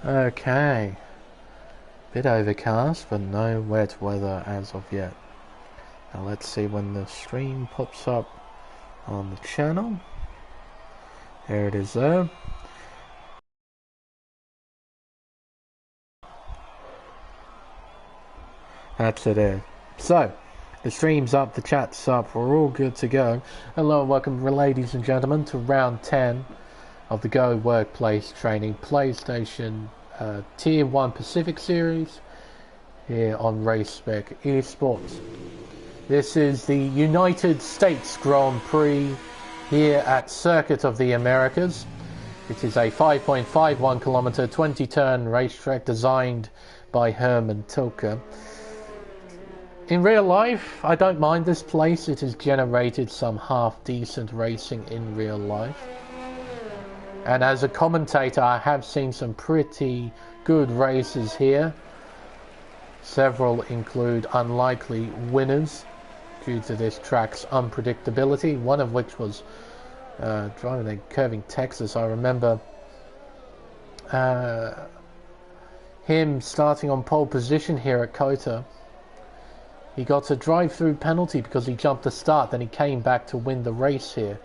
Okay, bit overcast, but no wet weather as of yet. Now let's see when the stream pops up on the channel. There it is there. That's it there. So, the stream's up, the chat's up, we're all good to go. Hello and welcome, ladies and gentlemen, to round 10 of the Go Workplace Training PlayStation Tier 1 Pacific Series here on Race Spec Esports. This is the United States Grand Prix here at Circuit of the Americas. It is a 5.51 kilometer 20 turn racetrack designed by Herman Tilke. In real life, I don't mind this place. It has generated some half decent racing in real life. And as a commentator, I have seen some pretty good races here. Several include unlikely winners due to this track's unpredictability, one of which was driving in curving Texas. I remember him starting on pole position here at COTA. He got a drive-through penalty because he jumped the start, then he came back to win the race here.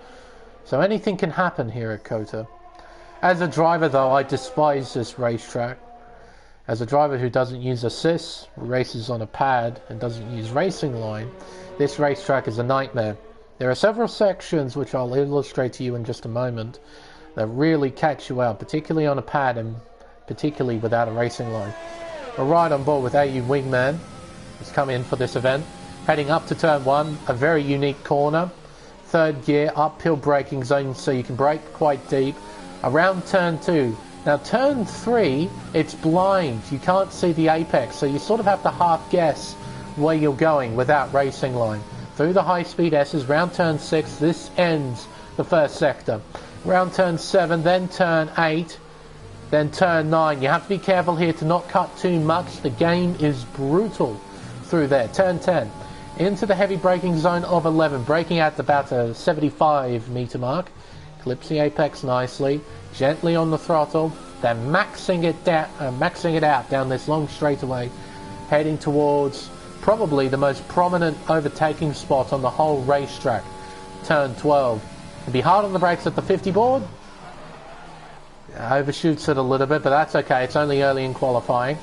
So anything can happen here at COTA. As a driver, though, I despise this racetrack. As a driver who doesn't use assists, races on a pad, and doesn't use racing line, this racetrack is a nightmare. There are several sections, which I'll illustrate to you in just a moment, that really catch you out, particularly on a pad and particularly without a racing line. We're right on board with AU Wingman. He's come in for this event. Heading up to turn 1, a very unique corner. Third gear, uphill braking zone, so you can brake quite deep. Around turn 2. Now turn 3, it's blind. You can't see the apex, so you sort of have to half guess where you're going without racing line. Through the high-speed S's, round turn 6, this ends the first sector. Round turn 7, then turn 8, then turn 9. You have to be careful here to not cut too much. The game is brutal through there. Turn 10. Into the heavy braking zone of 11, braking at about a 75 meter mark. Clips the apex nicely, gently on the throttle, then maxing it out down this long straightaway, heading towards probably the most prominent overtaking spot on the whole racetrack. Turn 12. It'll be hard on the brakes at the 50 board. Overshoots it a little bit, but that's okay. It's only early in qualifying.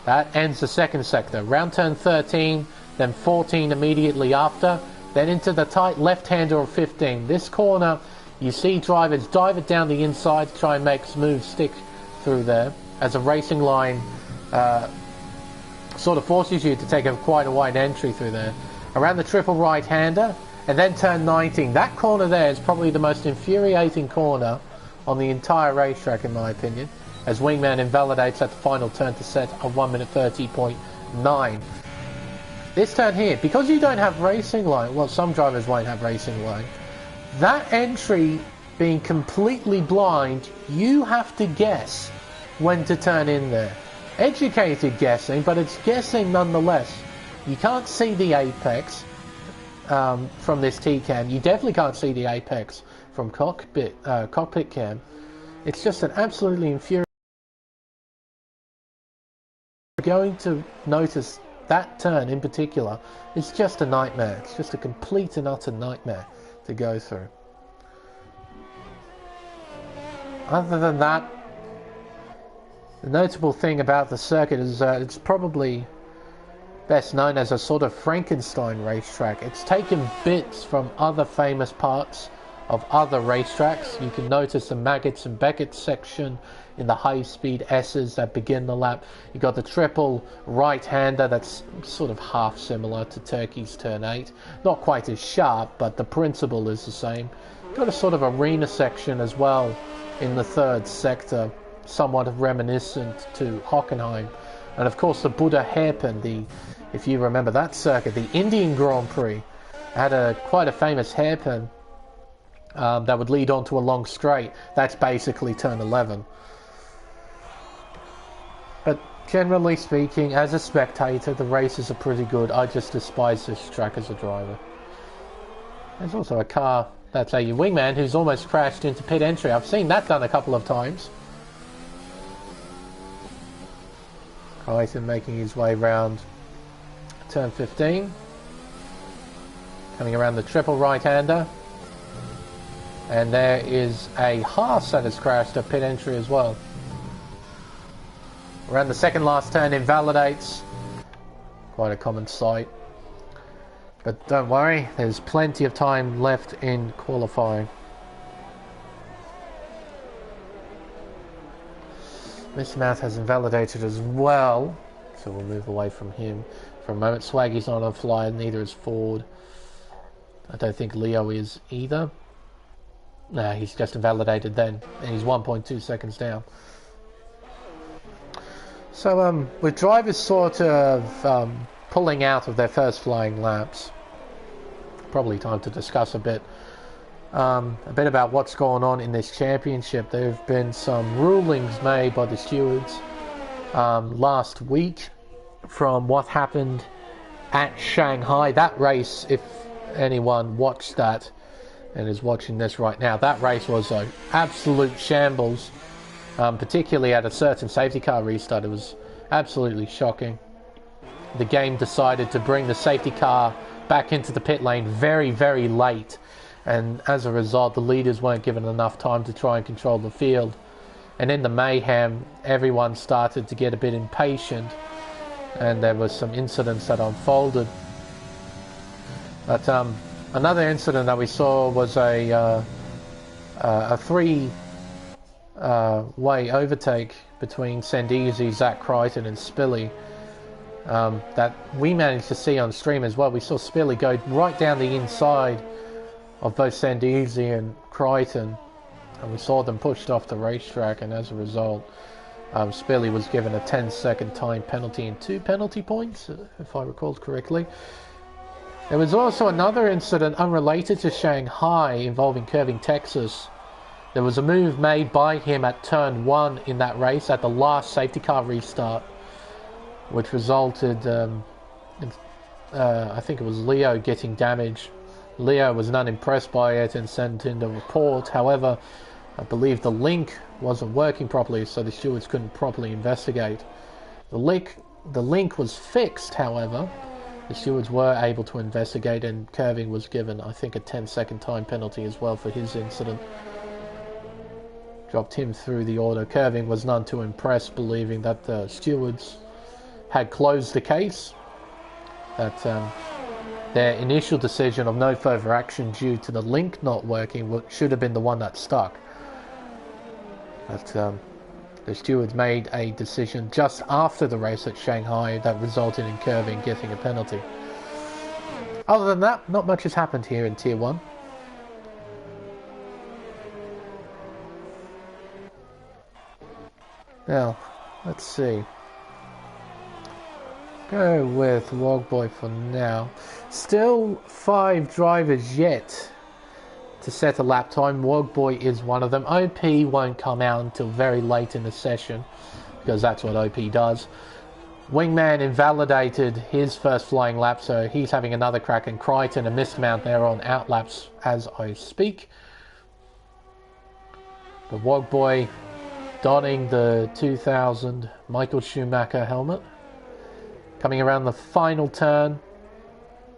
That ends the second sector. Round turn 13, then 14 immediately after, then into the tight left-hander of 15. This corner, you see drivers dive it down the inside to try and make smooth stick through there, as a racing line sort of forces you to take quite a wide entry through there. Around the triple right-hander, and then turn 19. That corner there is probably the most infuriating corner on the entire racetrack, in my opinion, as Wingman invalidates at the final turn to set a 1 minute 30.9. This turn here, because you don't have racing line, well, some drivers won't have racing line, that entry being completely blind, you have to guess when to turn in there. Educated guessing, but it's guessing nonetheless. You can't see the apex from this T-cam. You definitely can't see the apex from cockpit cam. It's just an absolutely infuriating. You're going to notice that turn in particular is just a nightmare. It's just a complete and utter nightmare to go through. Other than that, the notable thing about the circuit is it's probably best known as a sort of Frankenstein racetrack. It's taken bits from other famous parts of other racetracks. You can notice the Maggots and Beckett section in the high-speed S's that begin the lap. You've got the triple right-hander that's sort of half similar to Turkey's turn 8. Not quite as sharp, but the principle is the same. You've got a sort of arena section as well in the third sector, somewhat reminiscent to Hockenheim. And of course the Buddha hairpin, if you remember that circuit, the Indian Grand Prix had quite a famous hairpin that would lead on to a long straight. That's basically turn 11. But generally speaking, as a spectator, the races are pretty good. I just despise this track as a driver. There's also a car, that's AU Wingman, who's almost crashed into pit entry. I've seen that done a couple of times. Crichton making his way round turn 15. Coming around the triple right-hander. And there is a Haas that has crashed at pit entry as well. Around the second last turn, invalidates. Quite a common sight. But don't worry, there's plenty of time left in qualifying. Mr. Mouth has invalidated as well, so we'll move away from him for a moment. Swaggy's not on flyer, neither is Ford. I don't think Leo is either. No, he's just invalidated then, and he's 1.2 seconds down. So with drivers sort of pulling out of their first flying laps, probably time to discuss a bit about what's going on in this championship. There have been some rulings made by the stewards last week from what happened at Shanghai. That race, if anyone watched that and is watching this right now, that race was an absolute shambles, particularly at a certain safety car restart. It was absolutely shocking. The game decided to bring the safety car back into the pit lane very, very late, and as a result the leaders weren't given enough time to try and control the field, and in the mayhem everyone started to get a bit impatient and there was some incidents that unfolded. But another incident that we saw was a three-way overtake between Sandeezy, Zach Crichton and Spilly that we managed to see on stream as well. We saw Spilly go right down the inside of both Sandeezy and Crichton, and we saw them pushed off the racetrack, and as a result Spilly was given a 10-second time penalty and 2 penalty points, if I recall correctly. There was also another incident unrelated to Shanghai involving Curving Texas. There was a move made by him at turn 1 in that race at the last safety car restart, which resulted in, I think it was Leo getting damaged. Leo was not impressed by it and sent in the report. However, I believe the link wasn't working properly, so the stewards couldn't properly investigate. The link was fixed, however. The stewards were able to investigate, and Curving was given, I think, a 10-second time penalty as well for his incident. Dropped him through the order. Curving was none too impressed, believing that the stewards had closed the case, that their initial decision of no further action due to the link not working should have been the one that stuck. But the stewards made a decision just after the race at Shanghai that resulted in Curving getting a penalty. Other than that, not much has happened here in Tier 1. Now, let's see. Go with Wogboy for now. Still 5 drivers yet to set a lap time. Wogboy is one of them. OP won't come out until very late in the session, because that's what OP does. Wingman invalidated his first flying lap, so he's having another crack, and Crichton and Mismount there on out laps as I speak. But Wogboy donning the 2000 Michael Schumacher helmet. Coming around the final turn,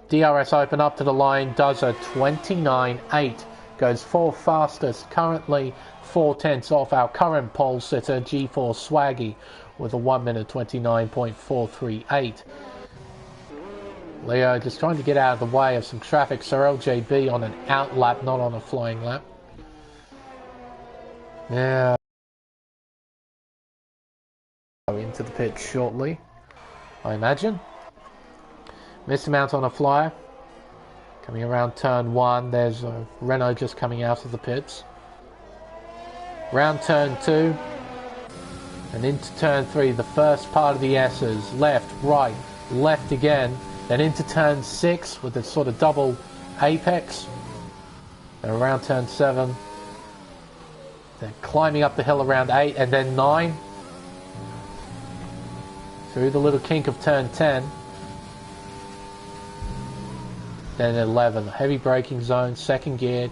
DRS open up to the line, does a 29.8, goes 4th fastest, currently 4/10 off our current pole sitter G4 Swaggy with a 1 minute 29.438. Leo just trying to get out of the way of some traffic. Sir LJB on an out lap, not on a flying lap. Yeah, into the pit shortly, I imagine. Mr. Mount on a flyer. Coming around turn 1, there's a Renault just coming out of the pits. Round turn 2, and into turn 3, the first part of the S's. Left, right, left again. Then into turn 6 with a sort of double apex. And around turn 7. Then climbing up the hill around 8, and then 9. Through the little kink of turn 10. Then 11, heavy braking zone, second gear,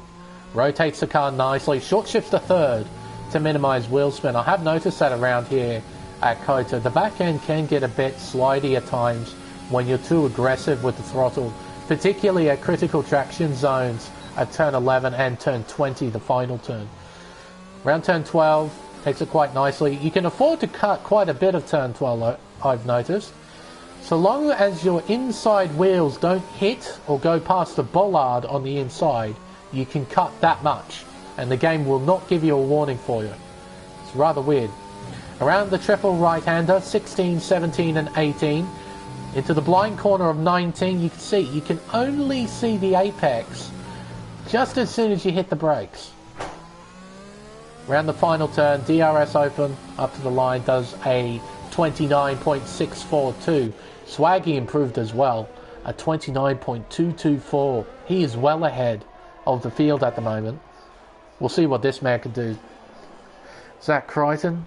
rotates the car nicely, short shifts to third to minimise wheel spin. I have noticed that around here at COTA. The back end can get a bit slidey at times when you're too aggressive with the throttle, particularly at critical traction zones at turn 11 and turn 20, the final turn. Around turn 12, takes it quite nicely. You can afford to cut quite a bit of turn 12, I've noticed. So long as your inside wheels don't hit or go past the bollard on the inside, you can cut that much, and the game will not give you a warning for you. It's rather weird. Around the triple right-hander, 16, 17 and 18. Into the blind corner of 19, you can only see the apex just as soon as you hit the brakes. Around the final turn, DRS open, up to the line, does a 29.642. Swaggy improved as well, a 29.224. He is well ahead of the field at the moment. We'll see what this man can do. Zach Crichton,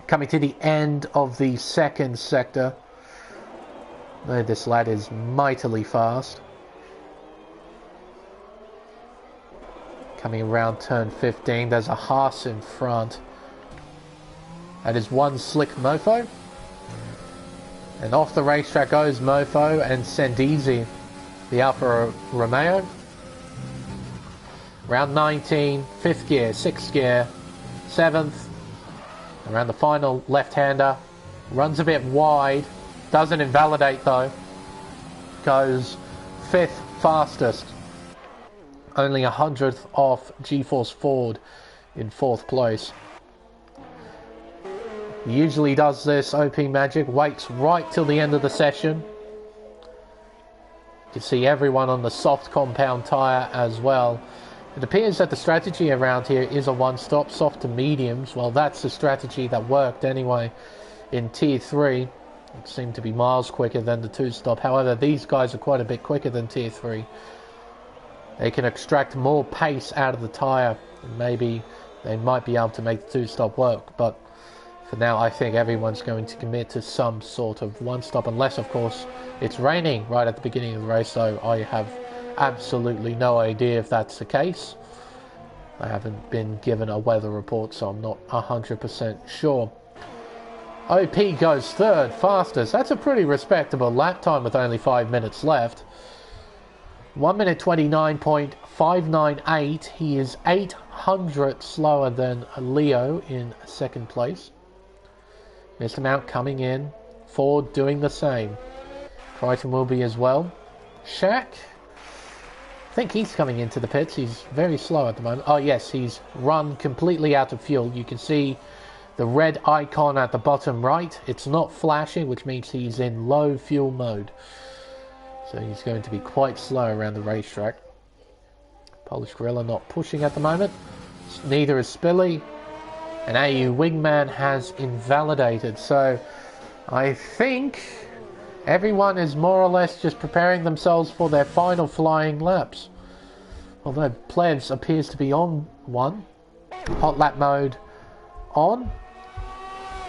coming to the end of the second sector. This lad is mightily fast. Coming around turn 15, there's a Haas in front. That is one slick mofo. And off the racetrack goes Mofo and Sendizi, the Alfa Romeo. Round 19, 5th gear, 6th gear, 7th. Around the final left-hander. Runs a bit wide. Doesn't invalidate though. Goes 5th fastest. Only 100th off G-Force Ford in 4th place. He usually does this, OP Magic, waits right till the end of the session. You can see everyone on the soft compound tyre as well. It appears that the strategy around here is a one-stop, soft to mediums. Well, that's the strategy that worked anyway in Tier 3. It seemed to be miles quicker than the two-stop. However, these guys are quite a bit quicker than Tier 3. They can extract more pace out of the tyre, and maybe they might be able to make the two-stop work, but for now I think everyone's going to commit to some sort of one-stop, unless of course it's raining right at the beginning of the race, so I have absolutely no idea if that's the case. I haven't been given a weather report, so I'm not 100% sure. OP goes 3rd fastest. That's a pretty respectable lap time with only 5 minutes left. 1 minute 29.598. He is 800 slower than Leo in 2nd place. Mr. Mount coming in. Ford doing the same. Crichton will be as well. Shaq, I think he's coming into the pits. He's very slow at the moment. Oh yes, he's run completely out of fuel. You can see the red icon at the bottom right. It's not flashing, which means he's in low fuel mode. So he's going to be quite slow around the racetrack. Polish Gorilla not pushing at the moment. Neither is Spilly. And AU Wingman has invalidated. So I think everyone is more or less just preparing themselves for their final flying laps. Although Plebs appears to be on one. Hot lap mode on.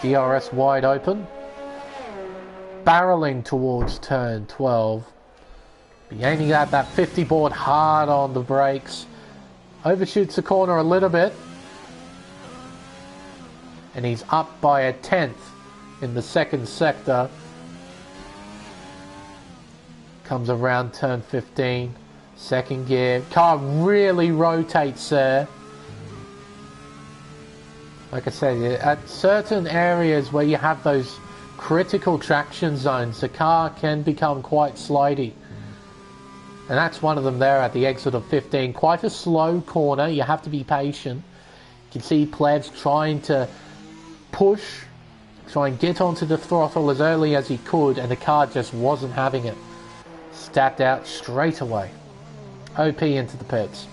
DRS wide open. Barreling towards turn 12. Be aiming at that 50 board hard on the brakes. Overshoots the corner a little bit. And he's up by a 10th in the 2nd sector. Comes around turn 15. 2nd gear. Car really rotates there. Like I said, at certain areas where you have those critical traction zones, the car can become quite slidey. And that's one of them there at the exit of 15. Quite a slow corner. You have to be patient. You can see Plebs trying to push, try and get onto the throttle as early as he could, and the car just wasn't having it. Stacked out straight away. OP into the pits.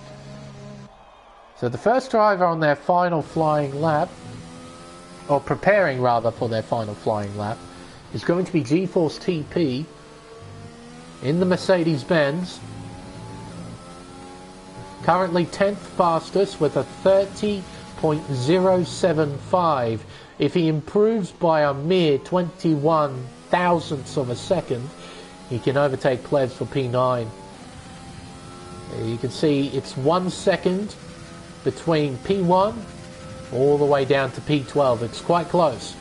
So the first driver on their final flying lap, or preparing rather for their final flying lap, is going to be G-Force TP in the Mercedes-Benz. Currently 10th fastest with a 30.075. If he improves by a mere 21 thousandths of a second, he can overtake Plebs for P9. You can see it's 1 second between P1 all the way down to P12. It's quite close.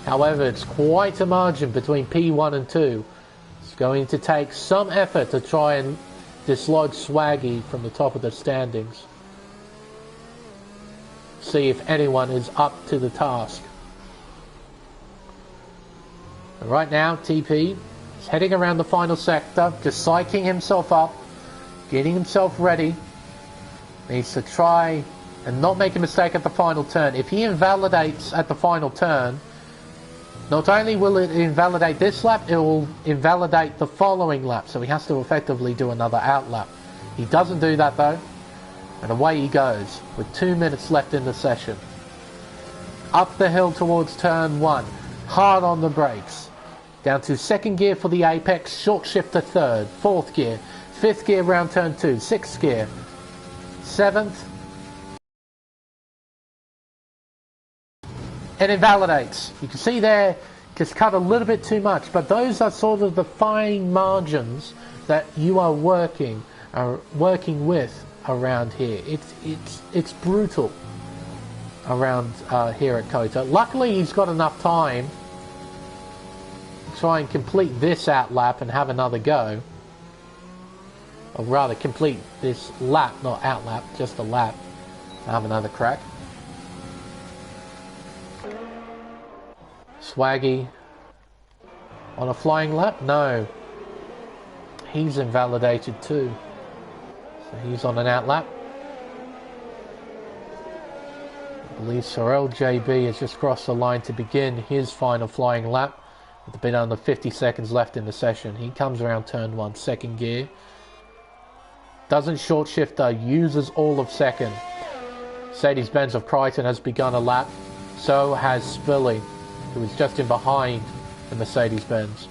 However, it's quite a margin between P1 and 2. It's going to take some effort to try and dislodge Swaggy from the top of the standings. See if anyone is up to the task. But right now, TP is heading around the final sector, just psyching himself up, getting himself ready. Needs to try and not make a mistake at the final turn. If he invalidates at the final turn, not only will it invalidate this lap, it will invalidate the following lap. So he has to effectively do another out lap. He doesn't do that though, and away he goes with 2 minutes left in the session. Up the hill towards turn 1, hard on the brakes. Down to second gear for the apex, short shift to third, fourth gear, fifth gear round turn 2, sixth gear, seventh, and invalidates. You can see there, just cut a little bit too much, but those are sort of the fine margins that you are working with around here. It's brutal around here at COTA. Luckily, he's got enough time to try and complete this out lap and have another go. Or rather, complete this lap, not out lap, just a lap, and have another crack. Swaggy on a flying lap? No. He's invalidated too. So he's on an out lap. I believe Sorel JB has just crossed the line to begin his final flying lap. With a bit under 50 seconds left in the session. He comes around turn 1, second gear. Doesn't short shift though, uses all of second. Mercedes-Benz of Crichton has begun a lap. So has Spilly, who is just in behind the Mercedes-Benz.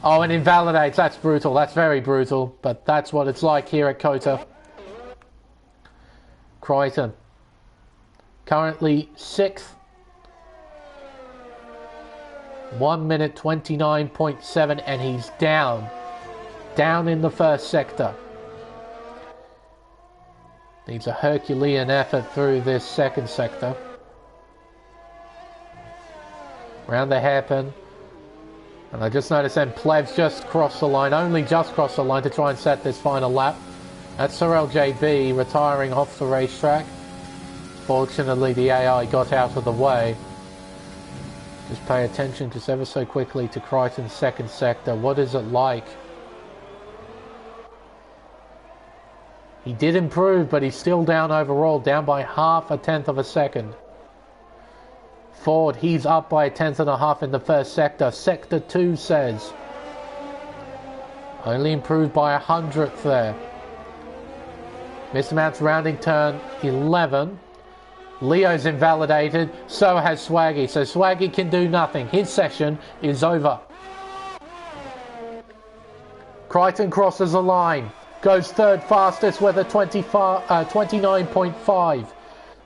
Oh, and invalidates. That's brutal. That's very brutal. But that's what it's like here at COTA. Crichton. Currently 6th. 1 minute 29.7 and he's down. Down in the first sector. Needs a Herculean effort through this second sector. Round the hairpin. And I just noticed then Plevs just crossed the line, only just crossed the line to try and set this final lap. That's Sorel JB retiring off the racetrack. Fortunately the AI got out of the way. Just pay attention just ever so quickly to Crichton's second sector. What is it like? He did improve, but he's still down overall, down by 0.5 of a second. Ford, he's up by 1/10.5 in the first sector. Sector 2 says. Only improved by 100th there. Mr. Mount's rounding turn 11. Leo's invalidated, so has Swaggy. So Swaggy can do nothing. His session is over. Crichton crosses the line. Goes third fastest with a 29.5.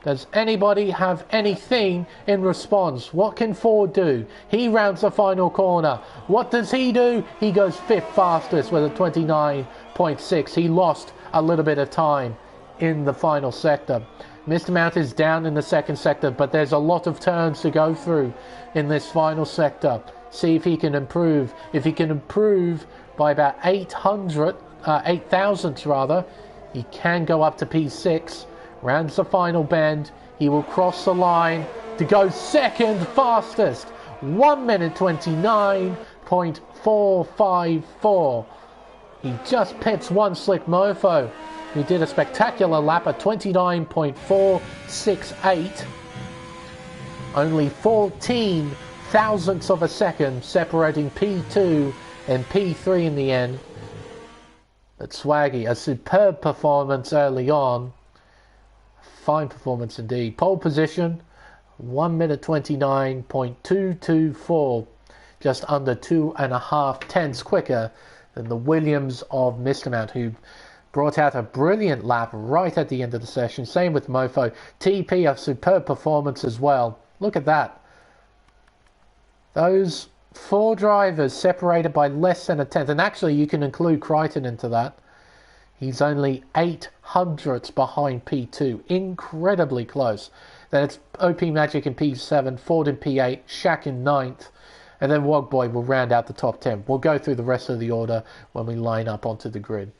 Does anybody have anything in response? What can Ford do? He rounds the final corner. What does he do? He goes fifth fastest with a 29.6. He lost a little bit of time in the final sector. Mr. Mount is down in the second sector, but there's a lot of turns to go through in this final sector. See if he can improve. If he can improve by about 8,000 rather, he can go up to P6. Rounds the final bend. He will cross the line to go second fastest. 1 minute 29.454. He just pits one slick mofo. He did a spectacular lap at 29.468. Only 14 thousandths of a second separating P2 and P3 in the end. But Swaggy, a superb performance early on. Fine performance indeed. Pole position, 1 minute 29.224. Just under 2.5 tenths quicker than the Williams of Mr. Mount, who brought out a brilliant lap right at the end of the session. Same with Mofo. TP, a superb performance as well. Look at that. Those four drivers separated by less than a tenth. And actually, you can include Crichton into that. He's only 800ths behind P2. Incredibly close. Then it's OP Magic in P7, Ford in P8, Shaq in 9th, and then Wogboy will round out the top 10. We'll go through the rest of the order when we line up onto the grid.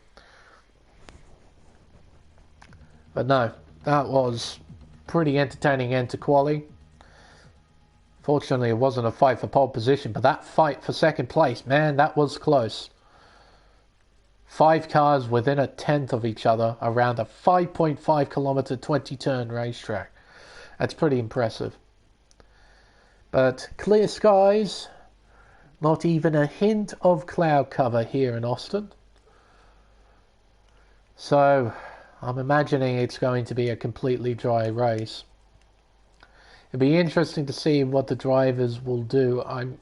But no, that was pretty entertaining end to quali. Fortunately, it wasn't a fight for pole position, but that fight for second place, man, that was close. 5 cars within a tenth of each other around a 5.5 kilometer 20-turn racetrack. That's pretty impressive. But clear skies, not even a hint of cloud cover here in Austin. So I'm imagining it's going to be a completely dry race. It'll be interesting to see what the drivers will do. I'm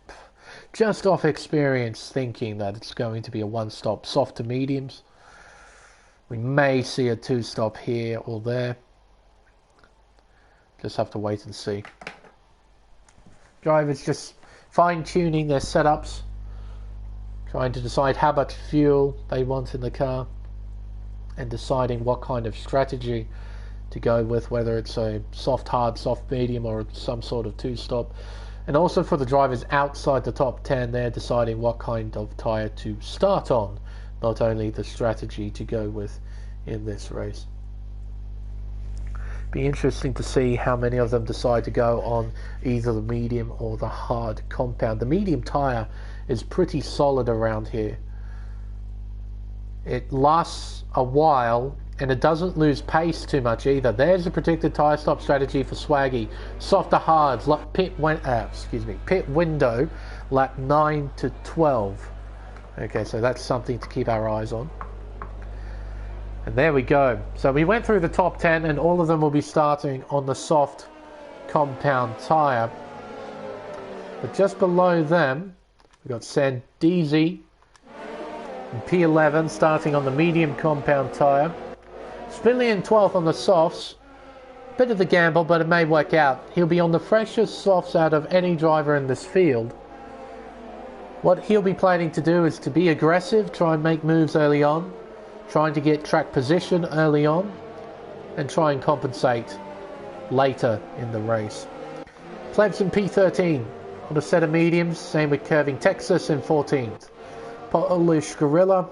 just off experience thinking that it's going to be a one-stop soft to mediums. We may see a two-stop here or there. Just have to wait and see. Drivers just fine-tuning their setups, trying to decide how much fuel they want in the car, and deciding what kind of strategy to go with, whether it's a soft hard, soft medium, or some sort of two-stop. And also for the drivers outside the top 10, they're deciding what kind of tyre to start on, not only the strategy to go with in this race. Be interesting to see how many of them decide to go on either the medium or the hard compound. The medium tyre is pretty solid around here. It lasts a while and it doesn't lose pace too much either. There's a predicted tyre stop strategy for Swaggy. Softer hards, pit window, lap 9 to 12. Okay, so that's something to keep our eyes on. And there we go. So we went through the top 10 and all of them will be starting on the soft compound tyre. But just below them, we've got Sandeezy and P11 starting on the medium compound tyre. Spilly in 12th on the softs. Bit of a gamble, but it may work out. He'll be on the freshest softs out of any driver in this field. What he'll be planning to do is to be aggressive, try and make moves early on, trying to get track position early on, and try and compensate later in the race. Plebs in P13 on a set of mediums, same with Curving Texas in 14th. Polish Gorilla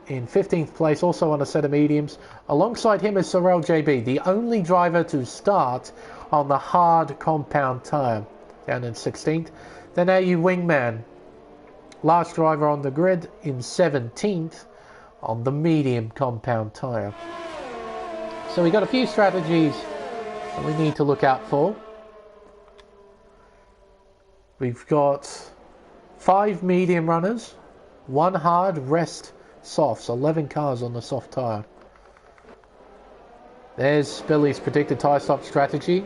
in 15th place, also on a set of mediums. Alongside him is Sorel JB, the only driver to start on the hard compound tyre, down in 16th. Then AU Wingman, last driver on the grid, in 17th on the medium compound tyre. So we got a few strategies that we need to look out for. We've got 5 medium runners, 1 hard, rest softs, 11 cars on the soft tyre. There's Billy's predicted tyre stop strategy.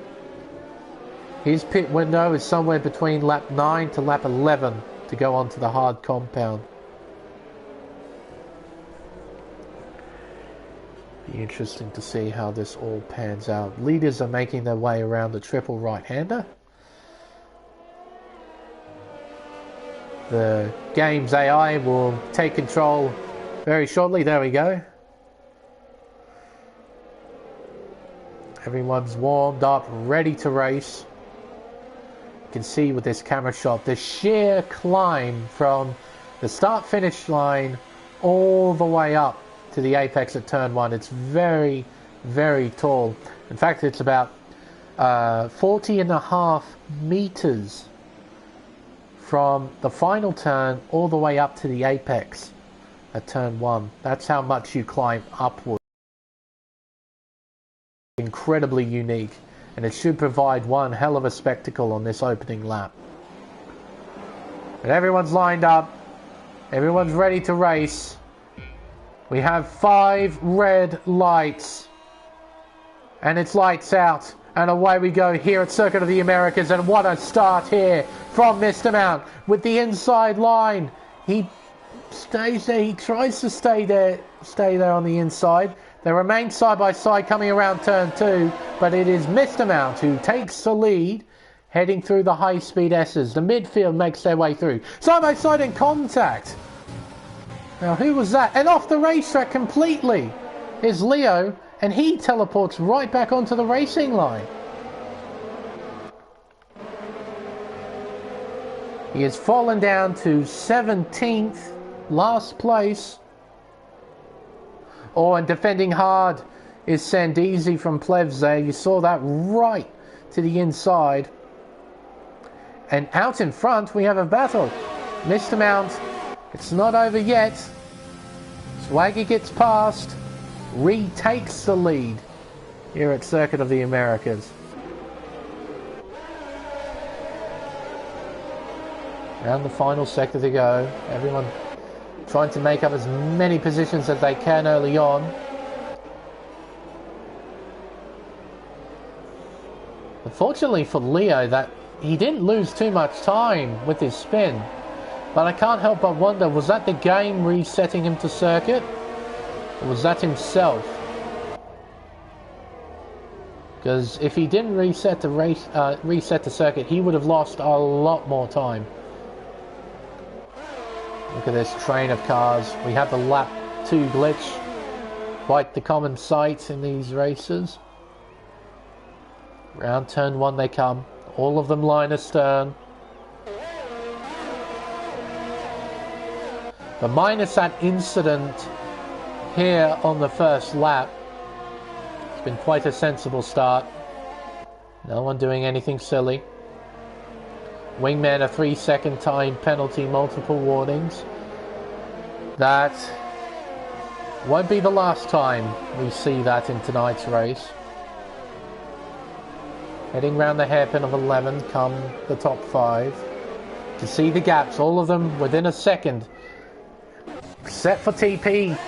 His pit window is somewhere between lap 9 to lap 11 to go on to the hard compound. Be interesting to see how this all pans out. Leaders are making their way around the triple right-hander. The game's AI will take control very shortly. There we go. Everyone's warmed up, ready to race. You can see with this camera shot the sheer climb from the start-finish line all the way up to the apex at turn 1. It's very, very tall. In fact, it's about 40.5 meters from the final turn all the way up to the apex at turn 1. That's how much you climb upward. Incredibly unique, and it should provide one hell of a spectacle on this opening lap. But everyone's lined up, everyone's ready to race. We have 5 red lights, and it's lights out, and away we go here at Circuit of the Americas. And what a start here from Mr. Mount with the inside line. He stays there, he tries to stay there on the inside. They remain side by side coming around turn 2, but it is Mr. Mount who takes the lead, heading through the high-speed S's. The midfield makes their way through. Side by side in contact. Now who was that? And off the racetrack completely is Leo, and he teleports right back onto the racing line. He has fallen down to 17th, last place. Oh, and defending hard is Sandizi from Plevs there. You saw that right to the inside. And out in front, we have a battle. Mr. Mount, it's not over yet. Swaggy gets past, retakes the lead here at Circuit of the Americas. Around the final sector to go. Everyone trying to make up as many positions as they can early on. Unfortunately for Leo, that he didn't lose too much time with his spin. But I can't help but wonder, was that the game resetting him to circuit? Or was that himself? Because if he didn't reset the circuit, he would have lost a lot more time. Look at this train of cars. We have the lap 2 glitch. Quite the common sight in these races. Round turn 1 they come. All of them line astern. But minus that incident here on the first lap, it's been quite a sensible start. No one doing anything silly. Wingman a 3-second time penalty, multiple warnings. That won't be the last time we see that in tonight's race. Heading round the hairpin of 11 come the top 5. To see the gaps, all of them within a second. Except for TP.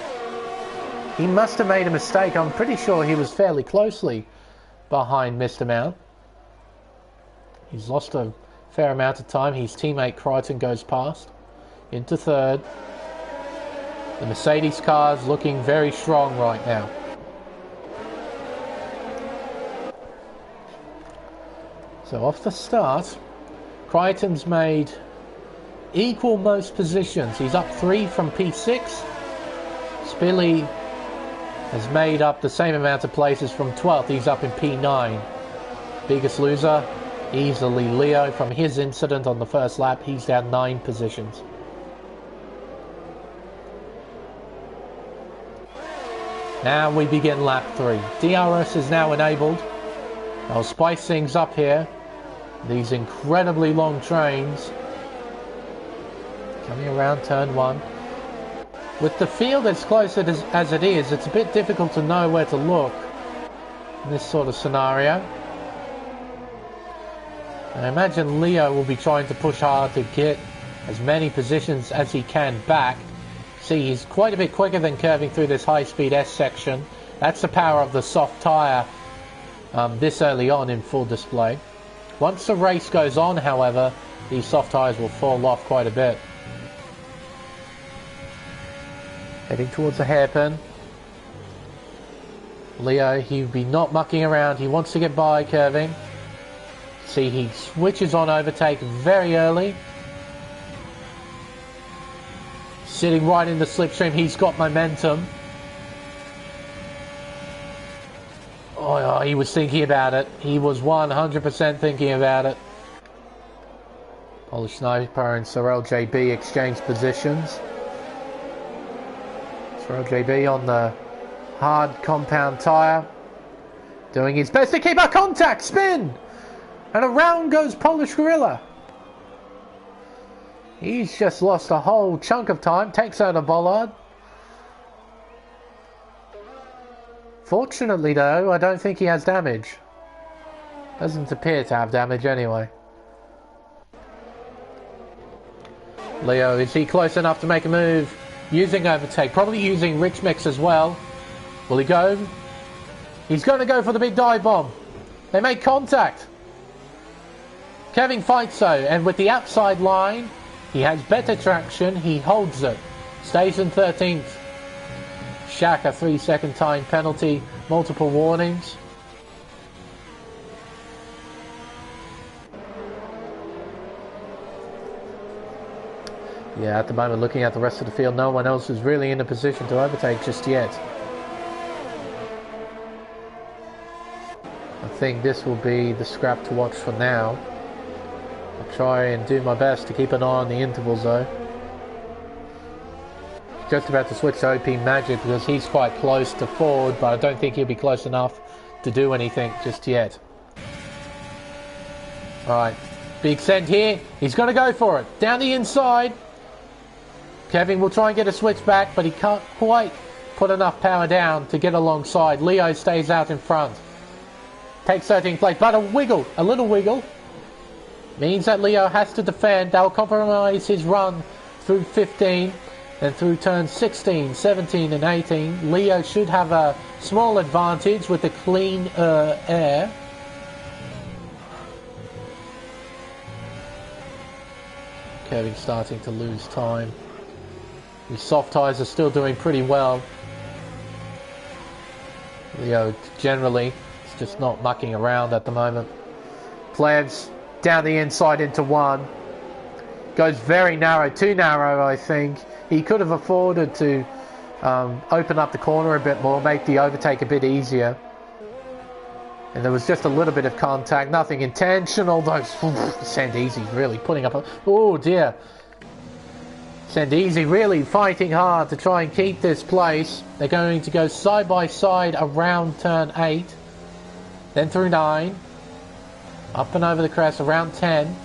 He must have made a mistake. I'm pretty sure he was fairly closely behind Mr. Mount. He's lost a fair amount of time. His teammate Crichton goes past. Into third. The Mercedes car's looking very strong right now. So off the start, Crichton's made equal most positions. He's up 3 from P6. Spilly has made up the same amount of places from 12th. He's up in P9. Biggest loser, easily Leo. From his incident on the first lap, he's down 9 positions. Now we begin lap 3. DRS is now enabled. I'll spice things up here. These incredibly long trains. Coming around turn 1. With the field as close as it is, it's a bit difficult to know where to look in this sort of scenario. I imagine Leo will be trying to push hard to get as many positions as he can back. See, he's quite a bit quicker than curving through this high-speed S section. That's the power of the soft tyre this early on in full display. Once the race goes on, however, these soft tyres will fall off quite a bit. Heading towards the hairpin. Leo, he'll be not mucking around. He wants to get by curving. See, he switches on overtake very early. Sitting right in the slipstream. He's got momentum. Oh, he was thinking about it. He was 100% thinking about it. Polish Sniper and Sorel JB exchange positions. Sorel JB on the hard compound tyre. Doing his best to keep a contact. Spin! And around goes Polish Gorilla. He's just lost a whole chunk of time. Takes out a bollard. Fortunately though, I don't think he has damage. Doesn't appear to have damage anyway. Leo, is he close enough to make a move? Using overtake, probably using Rich Mix as well. Will he go? He's going to go for the big dive bomb. They make contact. Kevin fights though, and with the outside line, he has better traction. He holds it. Stays in 13th. Shaq a 3-second time penalty, multiple warnings. Yeah, at the moment, looking at the rest of the field, no one else is really in a position to overtake just yet. I think this will be the scrap to watch for now. I'll try and do my best to keep an eye on the intervals though. Just about to switch to OP Magic because he's quite close to Ford, but I don't think he'll be close enough to do anything just yet. Alright, big send here. He's got to go for it. Down the inside. Kevin will try and get a switch back, but he can't quite put enough power down to get alongside. Leo stays out in front. Takes 13th place, but a little wiggle, means that Leo has to defend. They'll compromise his run through 15, then through turns 16, 17 and 18. Leo should have a small advantage with the clean air. Kevin starting to lose time. His soft tyres are still doing pretty well. Leo generally is just not mucking around at the moment. Plebs down the inside into one. Goes very narrow, too narrow I think. He could have afforded to open up the corner a bit more, make the overtake a bit easier. And there was just a little bit of contact, nothing intentional. Those Sandeezy's really putting up a... Oh dear. Sandeezy really fighting hard to try and keep this place. They're going to go side by side around turn 8. Then through 9. Up and over the crest around 10.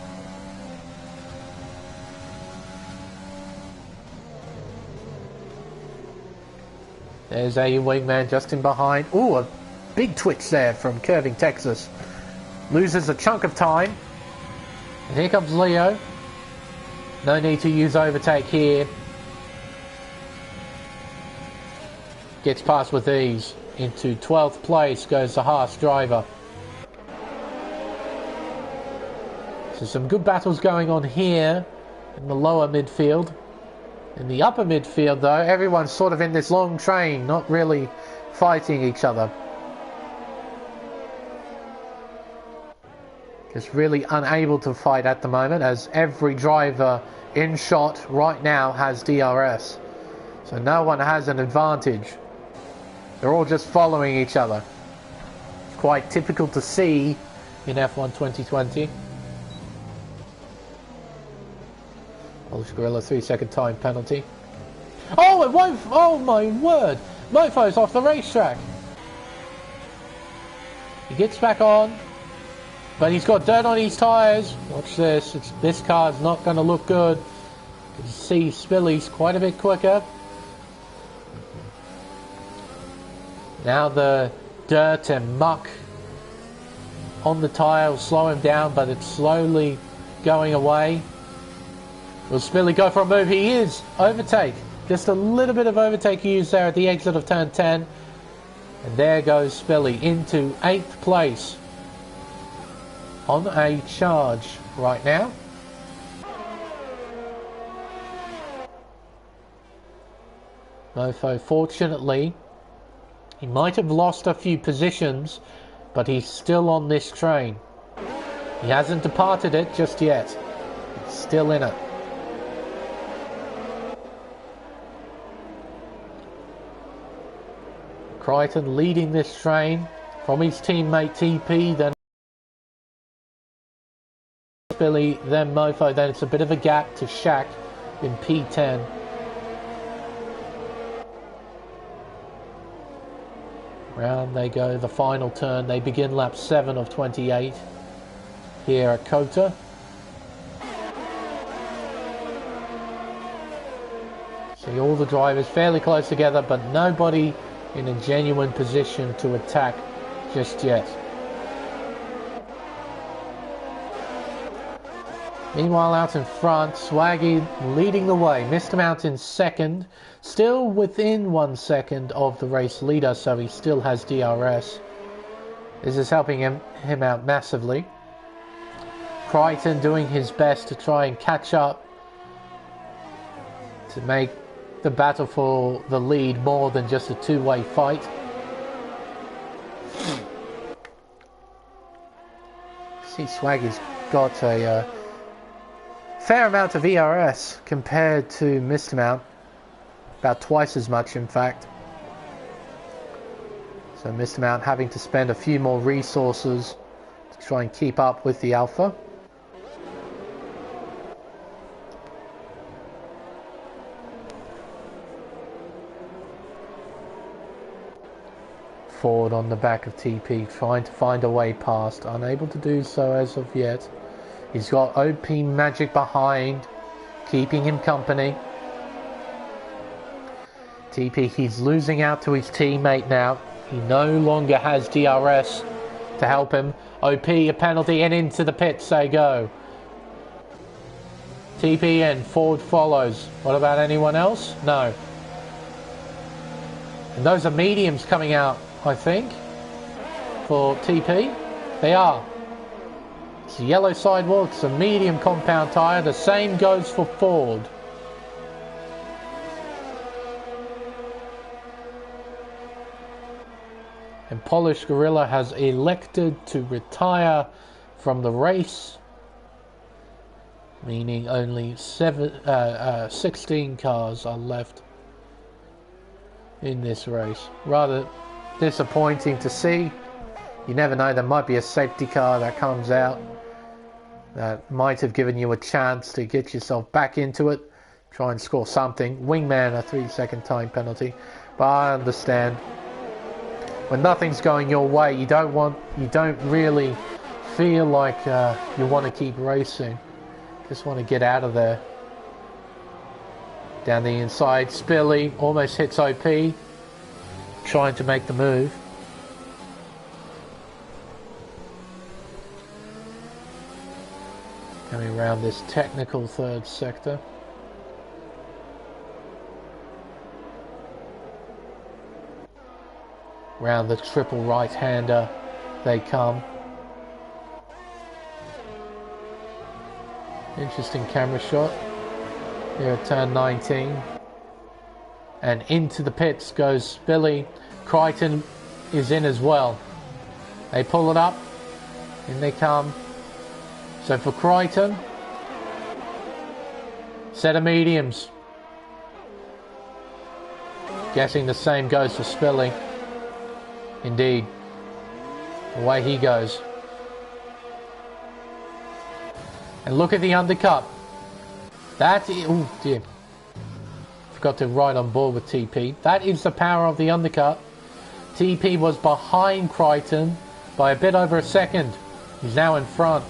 There's a wingman just in behind. Ooh, a big twitch there from Curving Texas. Loses a chunk of time. And here comes Leo. No need to use overtake here. Gets past with ease. Into 12th place goes the Haas driver. So some good battles going on here in the lower midfield. In the upper midfield though, everyone's sort of in this long train, not really fighting each other. Just really unable to fight at the moment, as every driver in shot right now has DRS. So no one has an advantage. They're all just following each other. It's quite typical to see in F1 2020. Polish Gorilla 3-second time penalty. Oh, it won't! Oh my word! Mofo's off the racetrack. He gets back on. But he's got dirt on his tyres. Watch this. This car's not going to look good. You can see Spilly's quite a bit quicker. Now the dirt and muck on the tyre will slow him down, but it's slowly going away. Will Spilly go for a move? He is. Overtake. Just a little bit of overtake used there at the exit of turn 10. And there goes Spilly into 8th place. On a charge right now. Mofo, fortunately, he might have lost a few positions, but he's still on this train. He hasn't departed it just yet. He's still in it. Crichton leading this train from his teammate TP, then Billy, then Mofo, then it's a bit of a gap to Shaq in P10. Round they go, the final turn. They begin lap 7 of 28 here at Kota. See all the drivers fairly close together, but nobody in a genuine position to attack just yet. Meanwhile, out in front, Swaggy leading the way. Missed him out in second. Still within 1 second of the race leader, so he still has DRS. This is helping him out massively. Crichton doing his best to try and catch up, to make the battle for the lead more than just a two-way fight. See, Swaggy's got a fair amount of ERS compared to missed amount. About twice as much, in fact. So missed amount having to spend a few more resources to try and keep up with the Alpha. Ford on the back of TP, trying to find a way past, unable to do so as of yet. He's got OP Magic behind, keeping him company. TP, he's losing out to his teammate now. He no longer has DRS to help him. OP, a penalty, and into the pits they go. TP in, Ford follows. What about anyone else? No. And those are mediums coming out, I think, for TP. They are. It's a yellow sidewall, it's a medium compound tyre. The same goes for Ford. And Polish Gorilla has elected to retire from the race, meaning only 16 cars are left in this race. Rather disappointing to see. You never know, there might be a safety car that comes out that might have given you a chance to get yourself back into it, try and score something. Wingman, a 3-second time penalty. But I understand, when nothing's going your way, you don't really feel like you want to keep racing. Just want to get out of there. Down the inside, Spilly almost hits OP, trying to make the move. Coming around this technical third sector. Round the triple right-hander they come. Interesting camera shot here at turn 19. And into the pits goes Spilly. Crichton is in as well. They pull it up. In they come. So for Crichton, set of mediums. Guessing the same goes for Spilly. Indeed. Away he goes. And look at the undercut. That is... oh dear. Forgot to ride on board with TP. That is the power of the undercut. TP was behind Crichton by a bit over a second. He's now in front.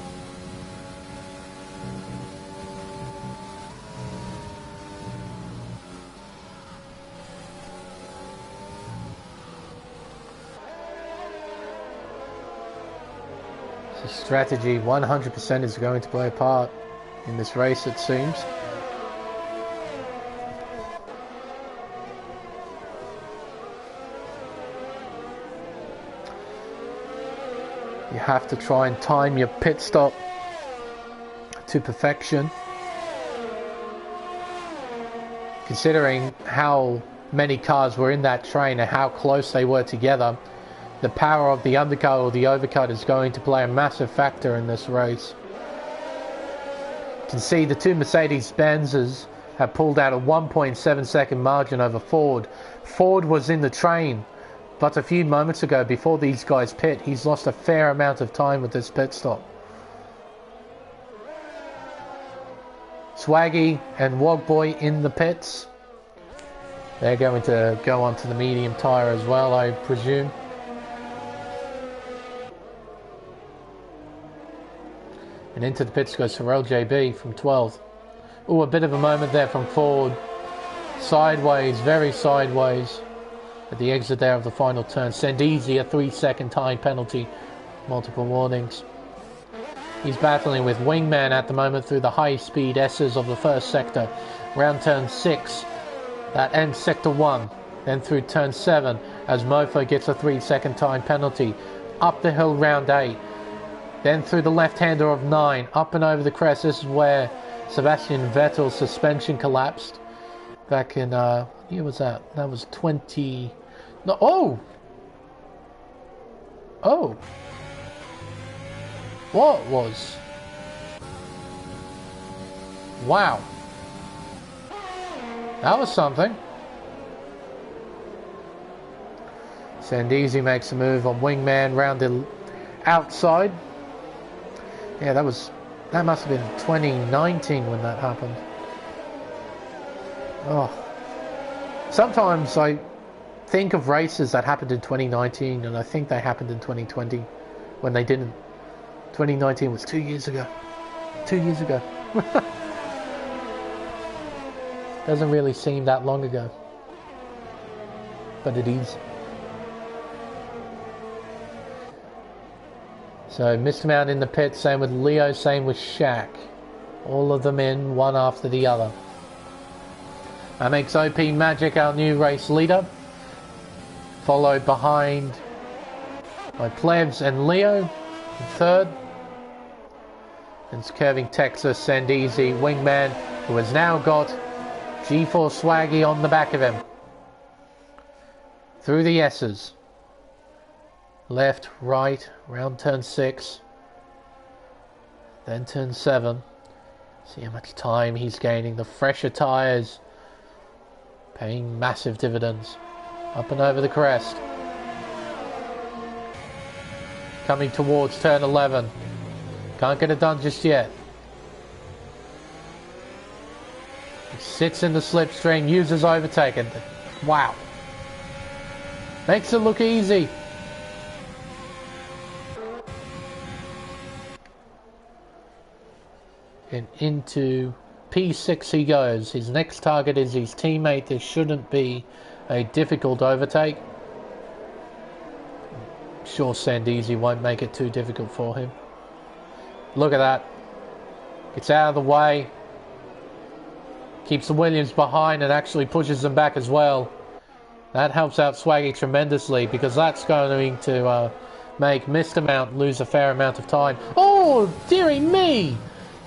So strategy 100% is going to play a part in this race, it seems. You have to try and time your pit stop to perfection. Considering how many cars were in that train and how close they were together, the power of the undercut or the overcut is going to play a massive factor in this race. You can see the two Mercedes-Benzes have pulled out a 1.7 second margin over Ford. Ford was in the train, but a few moments ago, before these guys pit, he's lost a fair amount of time with this pit stop. Swaggy and Wogboy in the pits. They're going to go onto the medium tyre as well, I presume. And into the pits goes Sorel JB from 12th. Oh, a bit of a moment there from Ford. Sideways, very sideways. At the exit there of the final turn. Send easy, a 3-second time penalty. Multiple warnings. He's battling with Wingman at the moment through the high-speed S's of the first sector. Round turn 6. That ends sector 1. Then through turn 7 as Mofo gets a 3-second time penalty. Up the hill round 8. Then through the left-hander of 9. Up and over the crest. This is where Sebastian Vettel's suspension collapsed. Back in, what year was that? That was 20... No, oh! Oh! What was? Wow. That was something. Sandeezy makes a move on Wingman round the outside. Yeah, that must have been 2019 when that happened. Oh. Sometimes I think of races that happened in 2019 and I think they happened in 2020 when they didn't. 2019 was 2 years ago. 2 years ago. Doesn't really seem that long ago. But it is. So Mr. Mount in the pit, same with Leo, same with Shaq. All of them in, one after the other. That makes OP Magic our new race leader. Followed behind by Plebs and Leo in third. And it's curving Texas, Sandeezy, Wingman, who has now got G4 Swaggy on the back of him. Through the S's. Left, right, round turn 6. Then turn 7. See how much time he's gaining. The fresher tyres paying massive dividends. Up and over the crest. Coming towards turn 11. Can't get it done just yet. He sits in the slipstream, uses overtaken. Wow. Makes it look easy. And into P6 he goes. His next target is his teammate. This shouldn't be a difficult overtake. I'm sure Sandeezy won't make it too difficult for him. Look at that. Gets out of the way. Keeps the Williams behind and actually pushes them back as well. That helps out Swaggy tremendously because that's going to make Mr. Mount lose a fair amount of time. Oh, dearie me!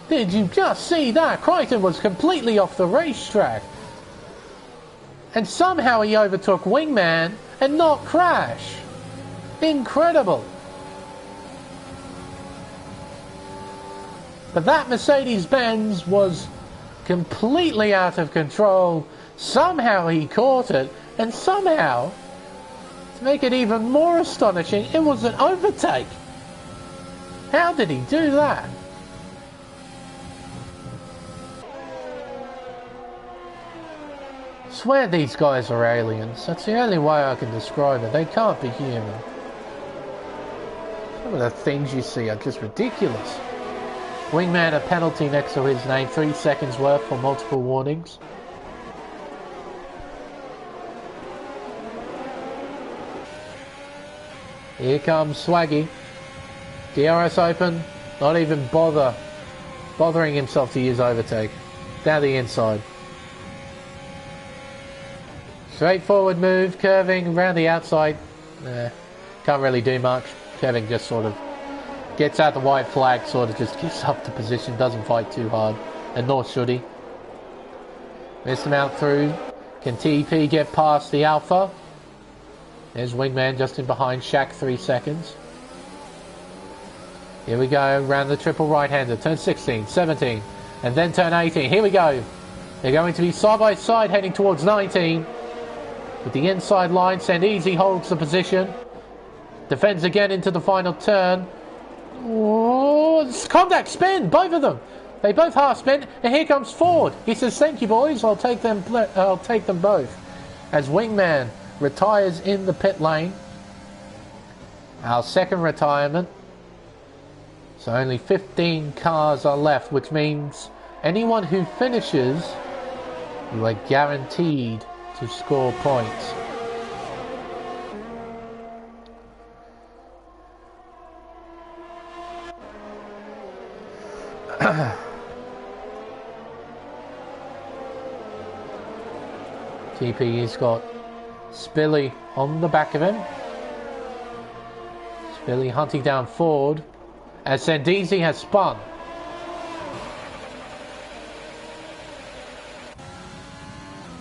Did you just see that? Crichton was completely off the racetrack. And somehow he overtook Wingman and not crash. Incredible. But that Mercedes-Benz was completely out of control. Somehow he caught it, and somehow, to make it even more astonishing, it was an overtake. How did he do that? I swear these guys are aliens. That's the only way I can describe it. They can't be human. Some of the things you see are just ridiculous. Wingman a penalty next to his name, 3 seconds worth for multiple warnings. Here comes Swaggy. DRS open, not even bothering himself to use overtake. Down the inside. Straightforward move, curving around the outside. Can't really do much. Curving just sort of gets out the white flag, sort of just gets up to position, doesn't fight too hard, and nor should he. Mr. Mount through. Can TP get past the Alpha? There's Wingman just in behind Shaq, 3 seconds. Here we go, round the triple right-hander. Turn 16, 17, and then turn 18. Here we go. They're going to be side by side heading towards 19. With the inside line, Sandeezy holds the position. Defends again into the final turn. Oh, it's contact spin, both of them. They both half spin, and here comes Ford. He says, "Thank you, boys. I'll take them both." As Wingman retires in the pit lane. Our second retirement. So only 15 cars are left, which means anyone who finishes, you are guaranteed to score points. TP's got Spilly on the back of him. Spilly hunting down Ford as Sandeezy has spun.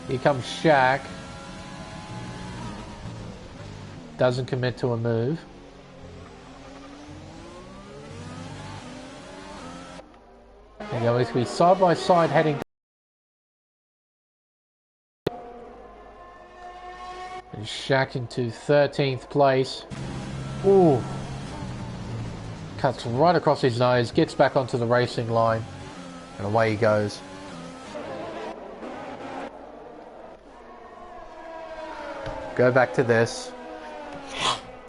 Here comes Shaq. Doesn't commit to a move. They're going to be side by side heading. And Shaq into 13th place. Ooh. Cuts right across his nose, gets back onto the racing line, and away he goes. Go back to this.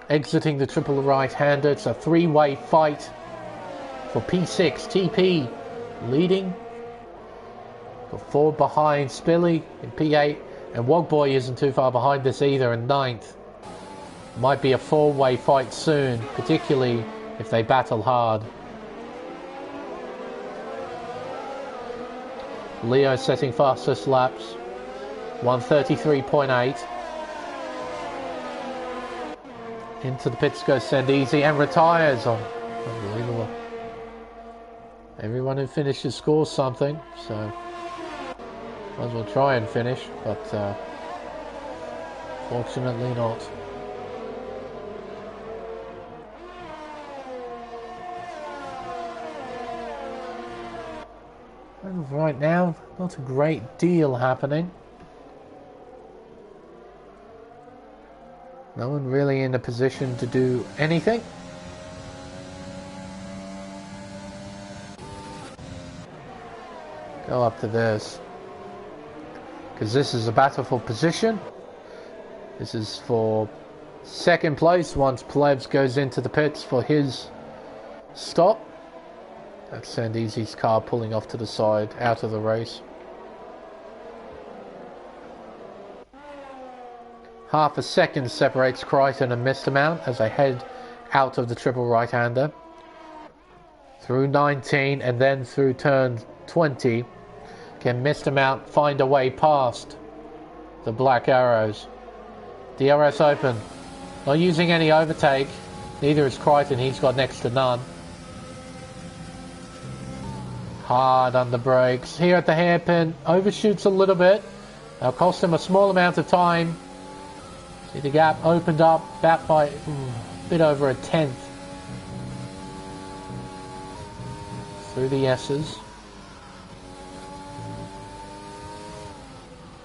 Exiting the triple right-hander, it's a three-way fight for P6. TP leading. Got four behind Spilly in P8, and Wogboy isn't too far behind this either in 9th. Might be a four-way fight soon, particularly if they battle hard. Leo setting fastest laps, 1:33.8. Into the pits goes Send Easy and retires. Oh, unbelievable. Everyone who finishes scores something, so might as well try and finish, but fortunately not. And right now, not a great deal happening. No one really in a position to do anything. Go up to this. Because this is a battle for position. This is for second place once Plebs goes into the pits for his stop. That's Sandeezy's car pulling off to the side, out of the race. Half a second separates Crichton and Mr. Mount as they head out of the triple right-hander. Through 19 and then through turn 20. Can Mr. Mount find a way past the black arrows? DRS open. Not using any overtake. Neither is Crichton, he's got next to none. Hard on the brakes. Here at the hairpin, overshoots a little bit. That'll cost him a small amount of time. See the gap opened up about by a bit over a tenth. Through the S's.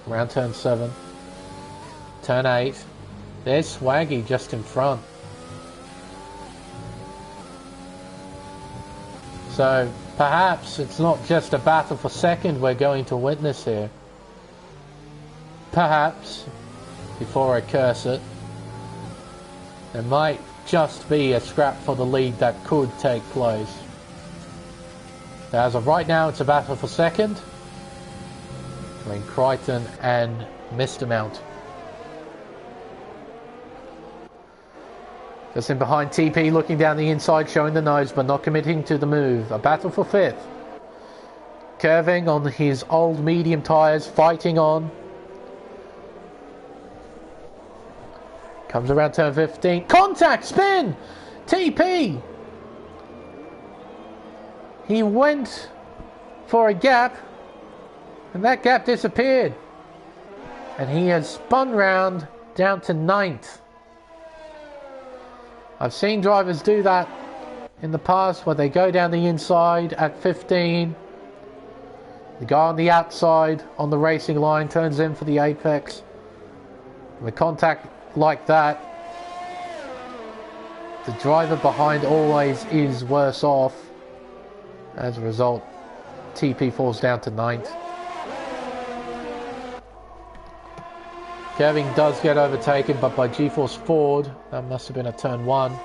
Around turn 7. Turn 8. There's Swaggy just in front. So perhaps it's not just a battle for second we're going to witness here. Perhaps, before I curse it, there might just be a scrap for the lead that could take place. As of right now, it's a battle for second between Crichton and Mr. Mount. Just in behind TP, looking down the inside, showing the nose, but not committing to the move. A battle for fifth. Curving on his old medium tyres, fighting on. Comes around turn 15. Contact! Spin! TP! He went for a gap, and that gap disappeared. And he has spun round down to 9th. I've seen drivers do that in the past where they go down the inside at 15. The guy on the outside on the racing line turns in for the apex. With contact like that, the driver behind always is worse off. As a result, TP falls down to 9th. Curving does get overtaken, but by G-Force Ford. That must have been a turn 1.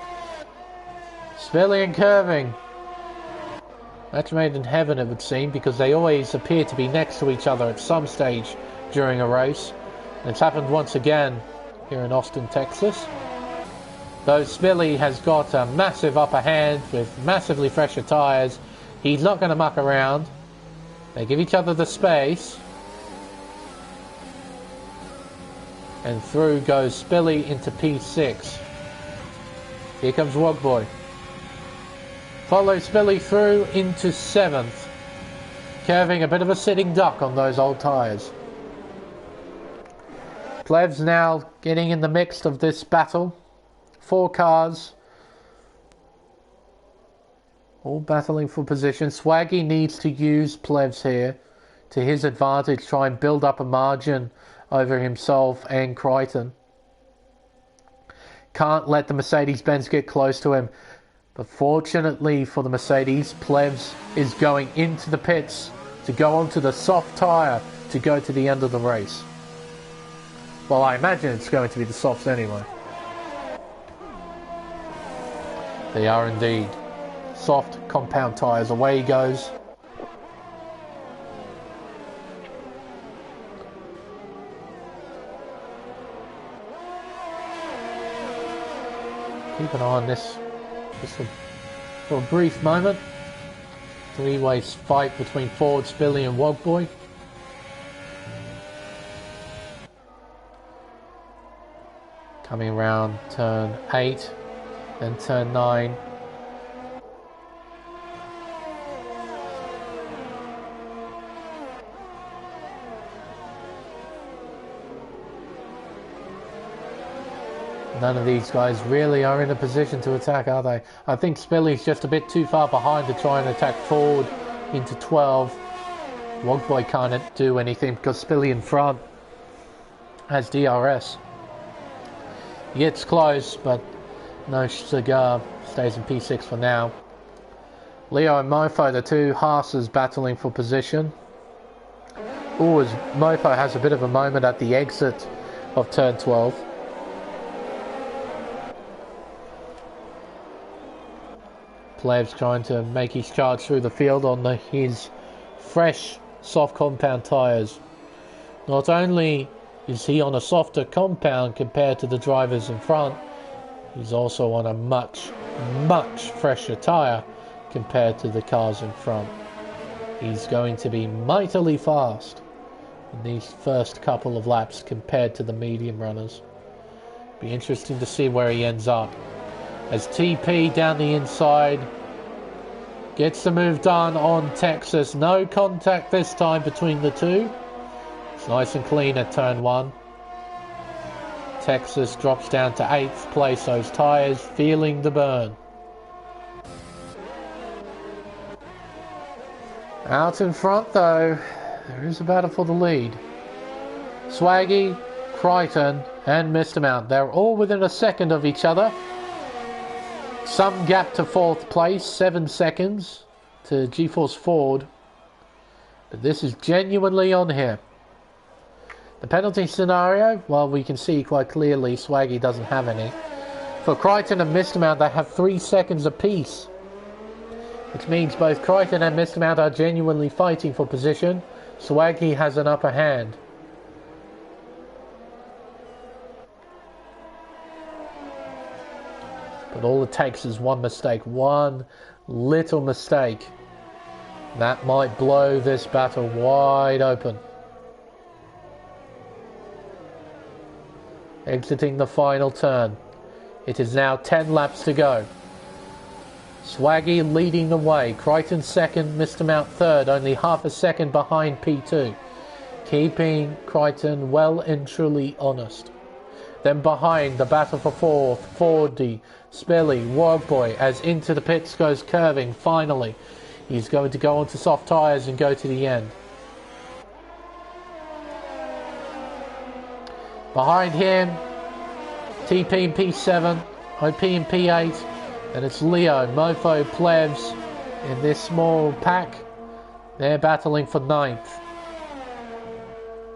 Spilly and Curving. Match made in heaven, it would seem, because they always appear to be next to each other at some stage during a race. And it's happened once again here in Austin, Texas. Though Spilly has got a massive upper hand with massively fresher tyres, he's not going to muck around. They give each other the space. And through goes Spilly into P6. Here comes Wogboy. Follow Spilly through into 7th. Curving a bit of a sitting duck on those old tyres. Plevs now getting in the mix of this battle. 4 cars. All battling for position. Swaggy needs to use Plevs here to his advantage, try and build up a margin over himself and Crichton. Can't let the Mercedes-Benz get close to him. But fortunately for the Mercedes, Plevs is going into the pits to go onto the soft tyre to go to the end of the race. Well, I imagine it's going to be the softs anyway. They are indeed. Soft compound tyres. Away he goes. Keep an eye on this just for a brief moment. Three-way fight between Ford, Spilly and Wogboy. Coming around turn 8, then turn 9. None of these guys really are in a position to attack, are they? I think Spilly's just a bit too far behind to try and attack forward into 12. Wogboy can't do anything because Spilly in front has DRS. He gets close, but no cigar. Stays in P6 for now. Leo and Mofo, the two Haas's battling for position. Ooh, as Mofo has a bit of a moment at the exit of turn 12. Plevs trying to make his charge through the field on his fresh soft compound tyres. Not only is he on a softer compound compared to the drivers in front, he's also on a much fresher tyre compared to the cars in front. He's going to be mightily fast in these first couple of laps compared to the medium runners. Be interesting to see where he ends up. As TP down the inside gets the move done on Texas. No contact this time between the two. It's nice and clean at turn 1. Texas drops down to 8th place. Those tyres feeling the burn. Out in front though, there is a battle for the lead. Swaggy, Crichton and Mr. Mount. They're all within a second of each other. Some gap to 4th place, 7 seconds to GeForce Ford. But this is genuinely on here. The penalty scenario, well, we can see quite clearly Swaggy doesn't have any. For Crichton and Mr. Mount, they have 3 seconds apiece. Which means both Crichton and Mr. Mount are genuinely fighting for position. Swaggy has an upper hand. But all it takes is one mistake, one little mistake. That might blow this battle wide open. Exiting the final turn. It is now 10 laps to go. Swaggy leading the way. Crichton second, Mr. Mount third, only half a second behind P2. Keeping Crichton well and truly honest. Then behind, the battle for 4th, Fordy, Spilly, Wogboy, as into the pits goes curving, finally. He's going to go onto soft tyres and go to the end. Behind him, TP in P7, OP in P8, and it's Leo, Mofo, Plevs in this small pack. They're battling for 9th.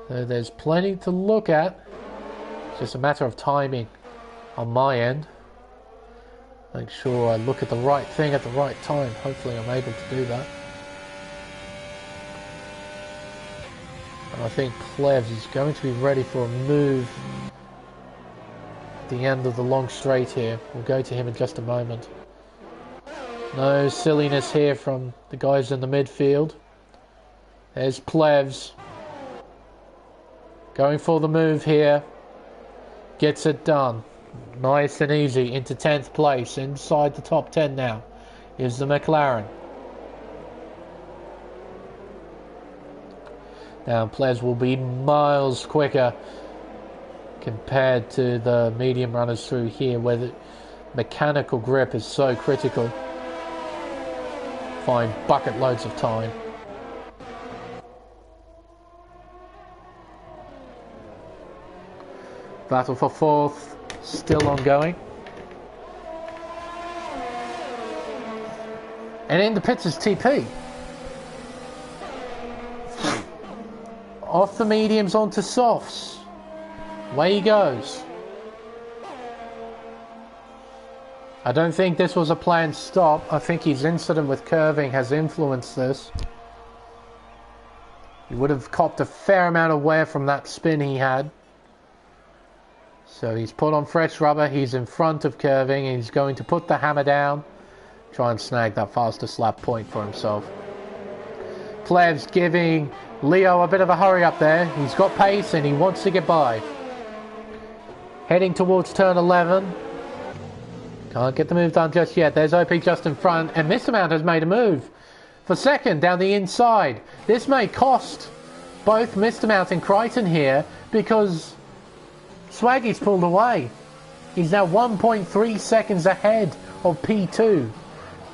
So there's plenty to look at. It's just a matter of timing on my end. Make sure I look at the right thing at the right time. Hopefully I'm able to do that. And I think Plevs is going to be ready for a move at the end of the long straight here. We'll go to him in just a moment. No silliness here from the guys in the midfield. There's Plevs. Going for the move here. Gets it done. Nice and easy into 10th place. Inside the top 10 now is the McLaren. Now Plevs will be miles quicker compared to the medium runners through here, where the mechanical grip is so critical. find bucket loads of time. Battle for fourth still ongoing. And in the pits is TP. Off the mediums onto softs. Away he goes. I don't think this was a planned stop. I think his incident with curving has influenced this. He would have copped a fair amount of wear from that spin he had. So he's put on fresh rubber. He's in front of curving. And he's going to put the hammer down. Try and snag that fastest lap point for himself. Plev's giving Leo a bit of a hurry up there. He's got pace and he wants to get by. Heading towards turn 11. Can't get the move done just yet. There's OP just in front. And Mr. Mount has made a move for second down the inside. This may cost both Mr. Mount and Crichton here because Swaggy's pulled away. He's now 1.3 seconds ahead of P2.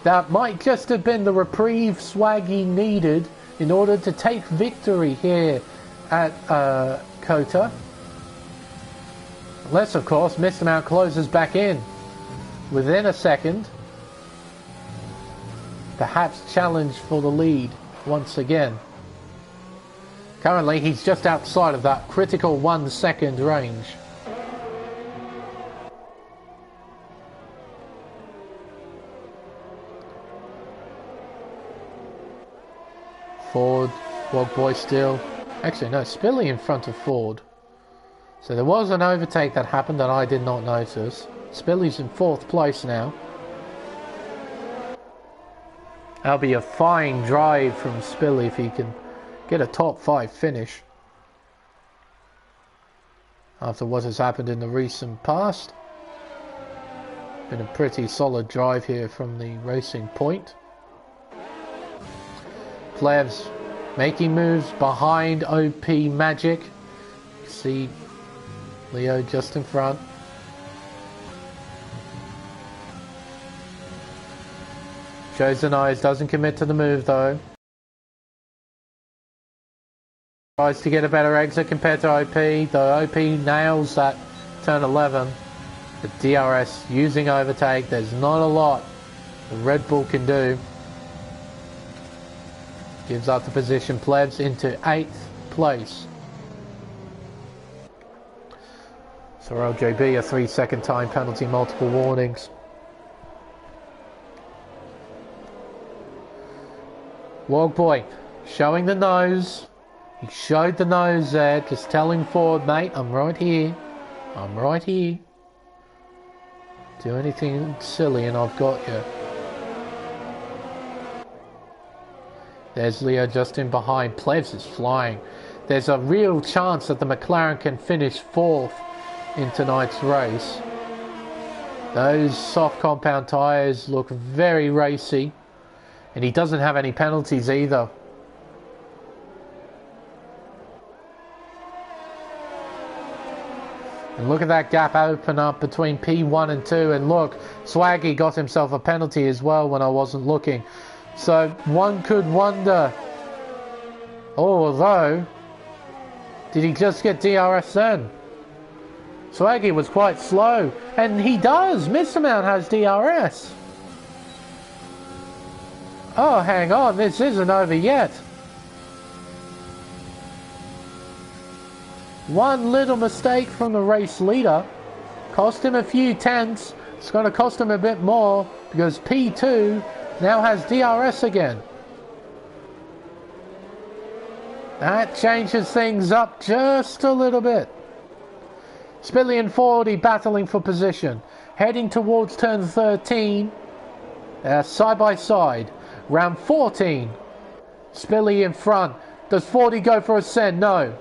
That might just have been the reprieve Swaggy needed in order to take victory here at Kota. Unless, of course, Mr. Mount closes back in within a second. Perhaps challenge for the lead once again. Currently, he's just outside of that critical 1 second range. Ford, Wogboy still. Actually, no, Spilly in front of Ford. So there was an overtake that happened that I did not notice. Spilly's in 4th place now. That'll be a fine drive from Spilly if he can get a top 5 finish. After what has happened in the recent past. Been a pretty solid drive here from the racing point. Plevs making moves behind OP Magic. See Leo just in front. Shows the nose, doesn't commit to the move though. Tries to get a better exit compared to OP, though OP nails that turn 11. The DRS using overtake, there's not a lot the Red Bull can do. Gives up the position, Plebs into 8th place. So LJB a 3-second time penalty, multiple warnings. Wogboy showing the nose. He showed the nose there, just telling Ford, mate, I'm right here. I'm right here. Do anything silly and I've got you. There's Leo just in behind. Plevs is flying. There's a real chance that the McLaren can finish 4th in tonight's race. Those soft compound tyres look very racy. And he doesn't have any penalties either. And look at that gap open up between P1 and 2. And look, Swaggy got himself a penalty as well when I wasn't looking. So one could wonder, although, did he just get DRS then? Swaggy was quite slow. And he does. Mr. Mount has DRS. Oh, hang on. This isn't over yet. One little mistake from the race leader cost him a few tenths. It's going to cost him a bit more because P2 now has DRS again. That changes things up just a little bit. Spilly and Fordy battling for position. Heading towards turn 13. Side by side. Round 14. Spilly in front. Does Fordy go for a send? No.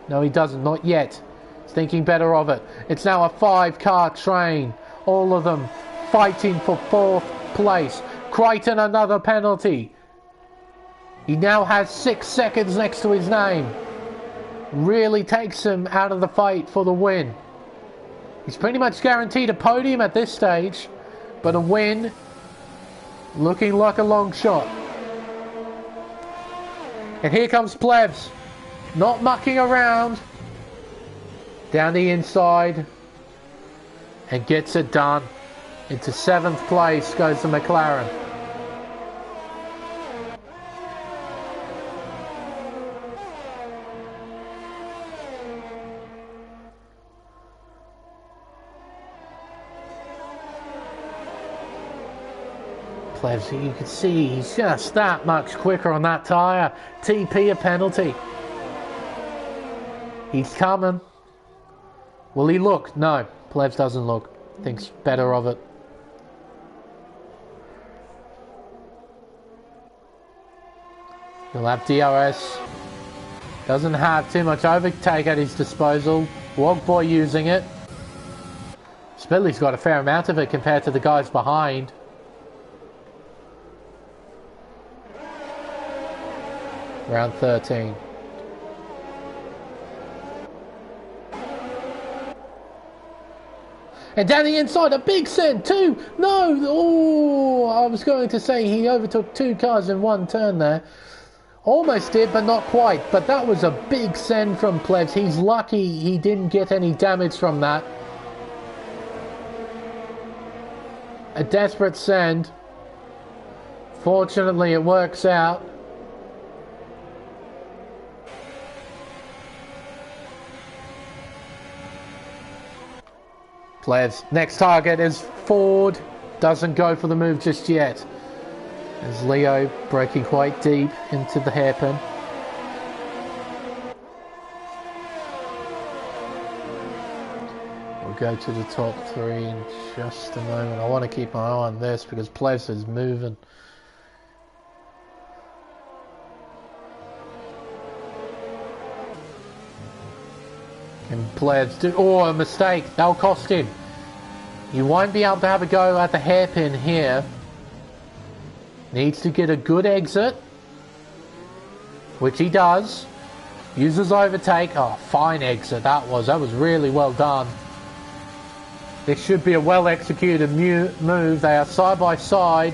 No, he doesn't. Not yet. He's thinking better of it. It's now a 5-car train. All of them fighting for 4th place. Crichton another penalty. He now has 6 seconds next to his name. Really takes him out of the fight for the win. He's pretty much guaranteed a podium at this stage, but a win looking like a long shot. And here comes Plebs. Not mucking around. Down the inside. And gets it done. Into 7th place goes the McLaren. Plebs, you can see he's just that much quicker on that tyre. TP a penalty. He's coming. Will he look? No, Plebs doesn't look. Thinks better of it. He'll have DRS. Doesn't have too much overtake at his disposal. Wogboy using it. Spilly's got a fair amount of it compared to the guys behind. Round 13. And down the inside, a big send, 2. No! Oh, I was going to say he overtook 2 cars in one turn there. Almost did, but not quite. But that was a big send from Plebs. He's lucky he didn't get any damage from that. A desperate send. Fortunately, it works out. Plebs. Next target is Ford. Doesn't go for the move just yet. As Leo breaking quite deep into the hairpin. We'll go to the top 3 in just a moment. I want to keep my eye on this because Plebs is moving. Can Plebs do... Oh, a mistake. That'll cost him. You won't be able to have a go at the hairpin here. Needs to get a good exit. Which he does. Uses overtake. Oh, fine exit that was. That was really well done. This should be a well executed move. They are side by side.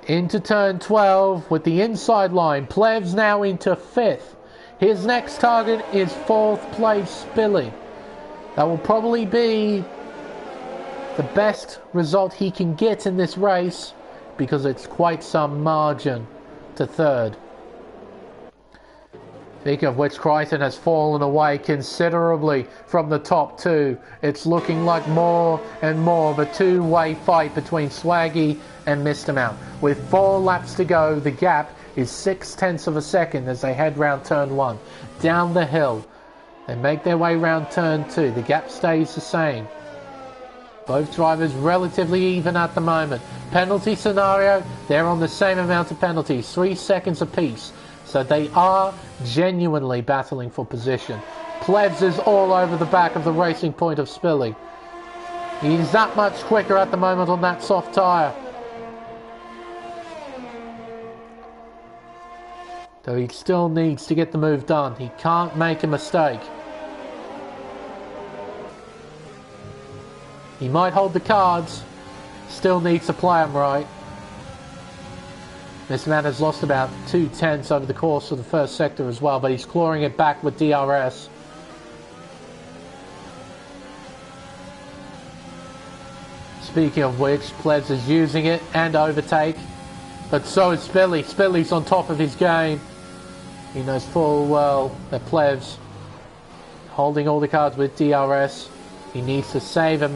Into turn 12 with the inside line. Plebs now into 5th. His next target is 4th place Spilly. That will probably be the best result he can get in this race because it's quite some margin to 3rd. Speaking of which, Crichton has fallen away considerably from the top 2. It's looking like more and more of a 2-way fight between Swaggy and Mr. Mount. With 4 laps to go, the gap is 0.6 of a second as they head round turn 1. Down the hill. They make their way round turn 2. The gap stays the same. Both drivers relatively even at the moment. Penalty scenario, they're on the same amount of penalties, 3 seconds apiece. So they are genuinely battling for position. Plebs is all over the back of the racing point of Spilly. He's that much quicker at the moment on that soft tyre. Though he still needs to get the move done. He can't make a mistake. He might hold the cards. Still needs to play them right. This man has lost about 0.2 over the course of the first sector as well, but he's clawing it back with DRS. Speaking of which, Plebs is using it and overtake. But so is Spilly. Spilly's on top of his game. He knows full well that Plebs holding all the cards with DRS. He needs to save a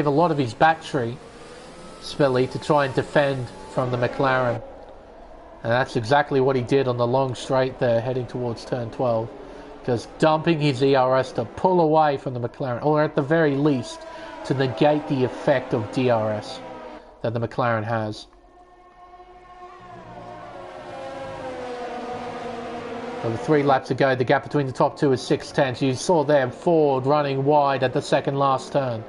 lot of his battery, Spilly, to try and defend from the McLaren. And that's exactly what he did on the long straight there, heading towards turn 12. Just dumping his ERS to pull away from the McLaren, or at the very least, to negate the effect of DRS that the McLaren has. Over 3 laps to go, the gap between the top 2 is 0.6. You saw there Ford running wide at the second last turn.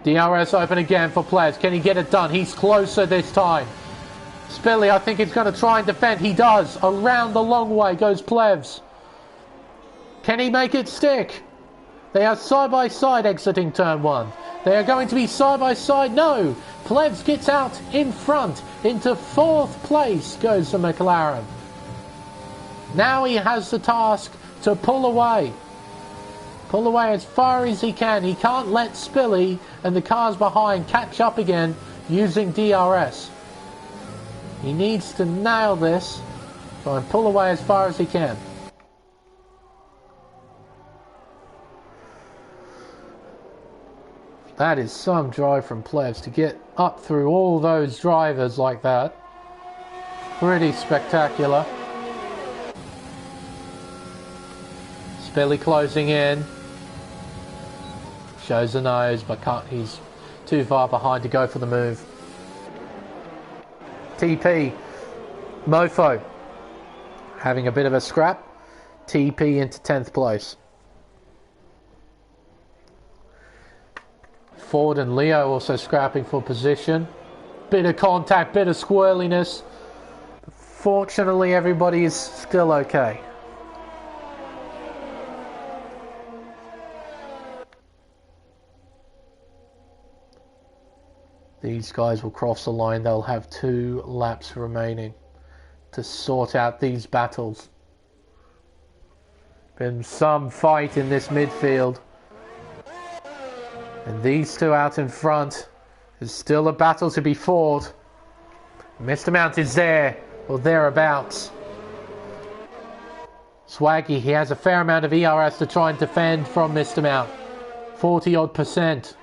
DRS open again for Plebs. Can he get it done? He's closer this time. Spilly, I think he's going to try and defend. He does. Around the long way goes Plebs. Can he make it stick? They are side by side exiting turn 1. They are going to be side by side. No! Plebs gets out in front. Into 4th place goes the McLaren. Now he has the task to pull away. Pull away as far as he can. He can't let Spilly and the cars behind catch up again using DRS. He needs to nail this. Try and pull away as far as he can. That is some drive from Plebs to get up through all those drivers like that. Pretty spectacular. Spilly closing in. Shows the nose, but he's too far behind to go for the move. TP. Mofo. Having a bit of a scrap. TP into 10th place. Ford and Leo also scrapping for position. Bit of contact, bit of squirreliness. Fortunately, everybody is still okay. These guys will cross the line. They'll have 2 laps remaining to sort out these battles. Been some fight in this midfield. And these 2 out in front. There's still a battle to be fought. Mr. Mount is there, or thereabouts. Swaggy, he has a fair amount of ERS to try and defend from Mr. Mount. 40 odd %.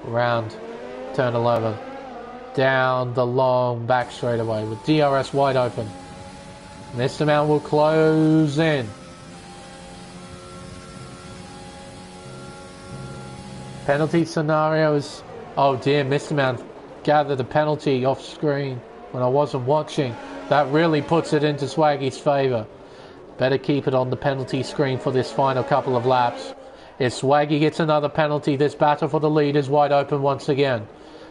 Round turn 11. Down the long back straightaway with DRS wide open. Mr. Mount will close in. Penalty scenarios. Oh dear, Mr. Mount gathered a penalty off screen when I wasn't watching. That really puts it into Swaggy's favour. Better keep it on the penalty screen for this final couple of laps. If Swaggy gets another penalty, this battle for the lead is wide open once again.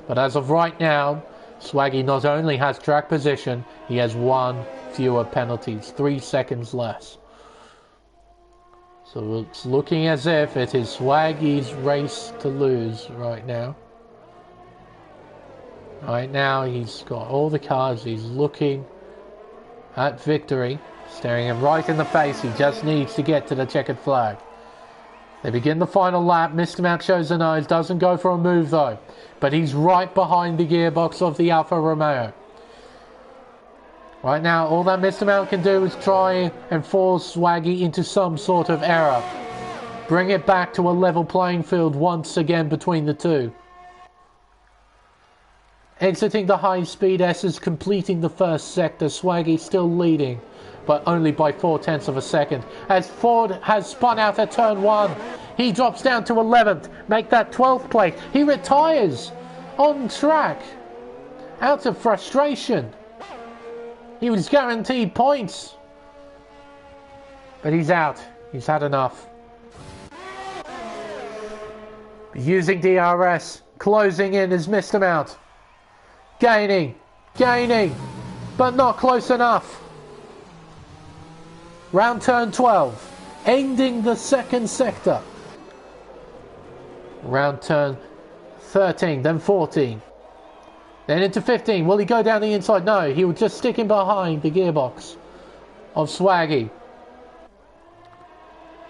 But as of right now, Swaggy not only has track position, he has 1 fewer penalties, 3 seconds less. So it's looking as if it is Swaggy's race to lose right now. Right now he's got all the cars, he's looking at victory, staring him right in the face. He just needs to get to the checkered flag. They begin the final lap. Mr. Mount shows the nose, doesn't go for a move though, but he's right behind the gearbox of the Alfa Romeo. Right now, all that Mr. Mount can do is try and force Swaggy into some sort of error. Bring it back to a level playing field once again between the 2. Exiting the high-speed S's, completing the first sector. Swaggy still leading, but only by 0.4 of a second. As Ford has spun out at turn 1, he drops down to 11th. Make that 12th place. He retires on track out of frustration. He was guaranteed points, but he's out. He's had enough. Using DRS, closing in is Mr. Mount. Gaining, but not close enough. Round turn 12, ending the 2nd sector. Round turn 13, then 14. Then into 15. Will he go down the inside? No, he will just stick him behind the gearbox of Swaggy.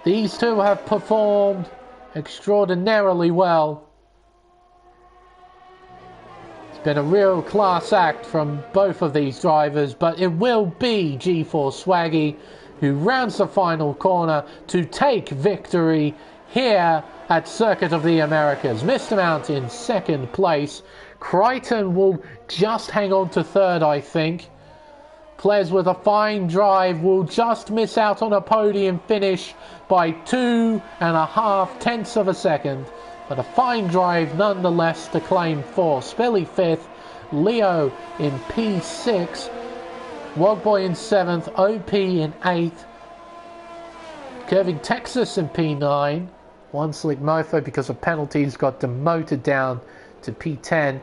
These 2 have performed extraordinarily well. It's been a real class act from both of these drivers, but it will be G4 Swaggy who rounds the final corner to take victory here at Circuit of the Americas. Mr. Mount in 2nd place. Crichton will just hang on to 3rd, I think. Players with a fine drive will just miss out on a podium finish by 2.5 of a second. But a fine drive nonetheless to claim 4th. Spilly 5th. Leo in P6. Wogboy in 7th. OP in 8th. Curving Texas in P9. One Slick Mofo, because of penalties, got demoted down to P10.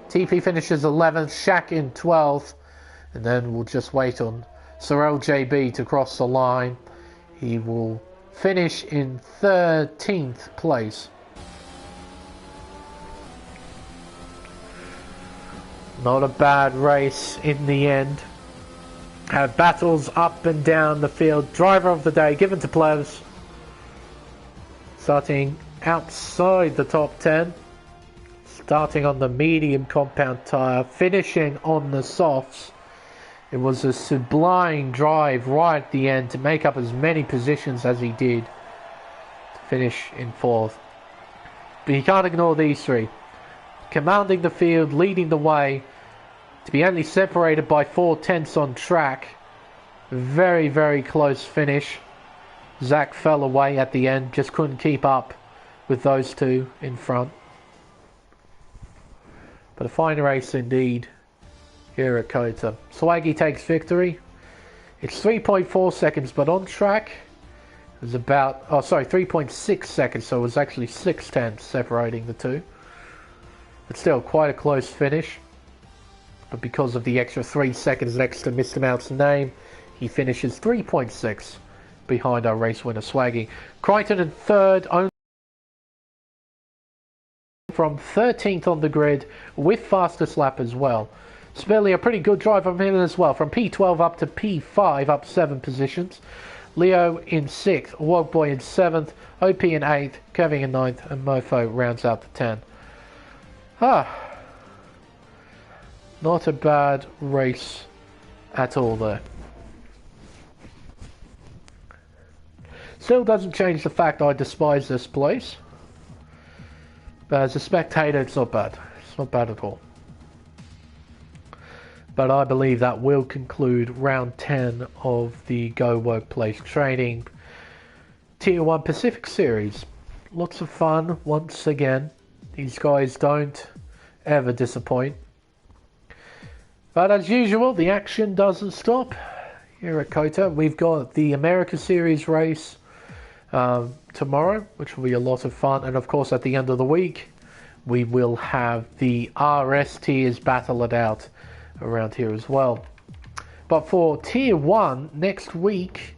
TP finishes 11th, Shaq in 12th, and then we'll just wait on Sorel JB to cross the line. He will finish in 13th place. Not a bad race in the end. Had battles up and down the field. Driver of the day given to Plevs. Starting outside the top 10. Starting on the medium compound tyre. Finishing on the softs. It was a sublime drive right at the end to make up as many positions as he did. To finish in 4th. But you can't ignore these three. Commanding the field, leading the way, to be only separated by 4/10 on track. Very, very close finish. Zach fell away at the end, just couldn't keep up with those two in front. But a fine race indeed here at COTA. Swaggy takes victory. It's 3.4 seconds, but on track it was about, 3.6 seconds, so it was actually 6/10 separating the two. But still quite a close finish. But because of the extra 3 seconds next to Mr. Mount's name, he finishes 3.6 behind our race winner Swaggy. Crichton in 3rd, only from 13th on the grid with fastest lap as well. Spilly, a pretty good drive from him as well, from P12 up to P5, up 7 positions. Leo in 6th, Wogboy in 7th, OP in 8th, Kevin in 9th, and Mofo rounds out the 10. Not a bad race at all there. Still doesn't change the fact I despise this place. But as a spectator, it's not bad. It's not bad at all. But I believe that will conclude round 10 of the Go Workplace Training Tier 1 Pacific Series. Lots of fun once again. These guys don't ever disappoint. But as usual, the action doesn't stop here at COTA. We've got the America Series race tomorrow, which will be a lot of fun. And of course, at the end of the week, we will have the RS tiers battle it out around here as well. But for Tier 1, next week,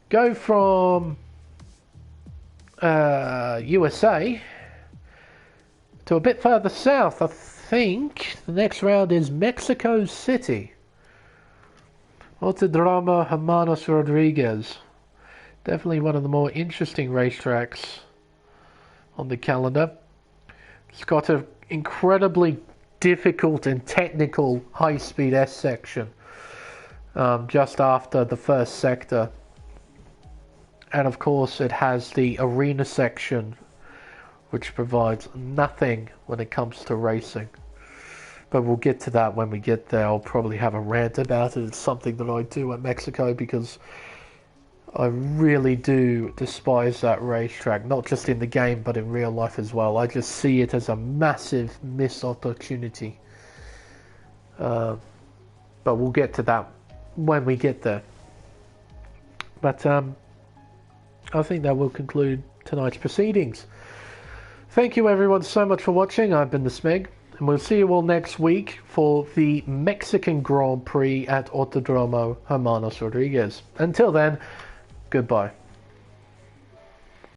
go from USA to a bit further south. I think the next round is Mexico City. Autodromo Hermanos Rodriguez. Definitely one of the more interesting racetracks on the calendar. It's got an incredibly difficult and technical high-speed S section just after the first sector. And of course it has the arena section, which provides nothing when it comes to racing. But we'll get to that when we get there. I'll probably have a rant about it. It's something that I do at Mexico because I really do despise that racetrack, not just in the game but in real life as well. I just see it as a massive missed opportunity. But we'll get to that when we get there. But I think that will conclude tonight's proceedings. Thank you everyone so much for watching. I've been the Smeg, and we'll see you all next week for the Mexican Grand Prix at Autodromo Hermanos Rodriguez. Until then, goodbye.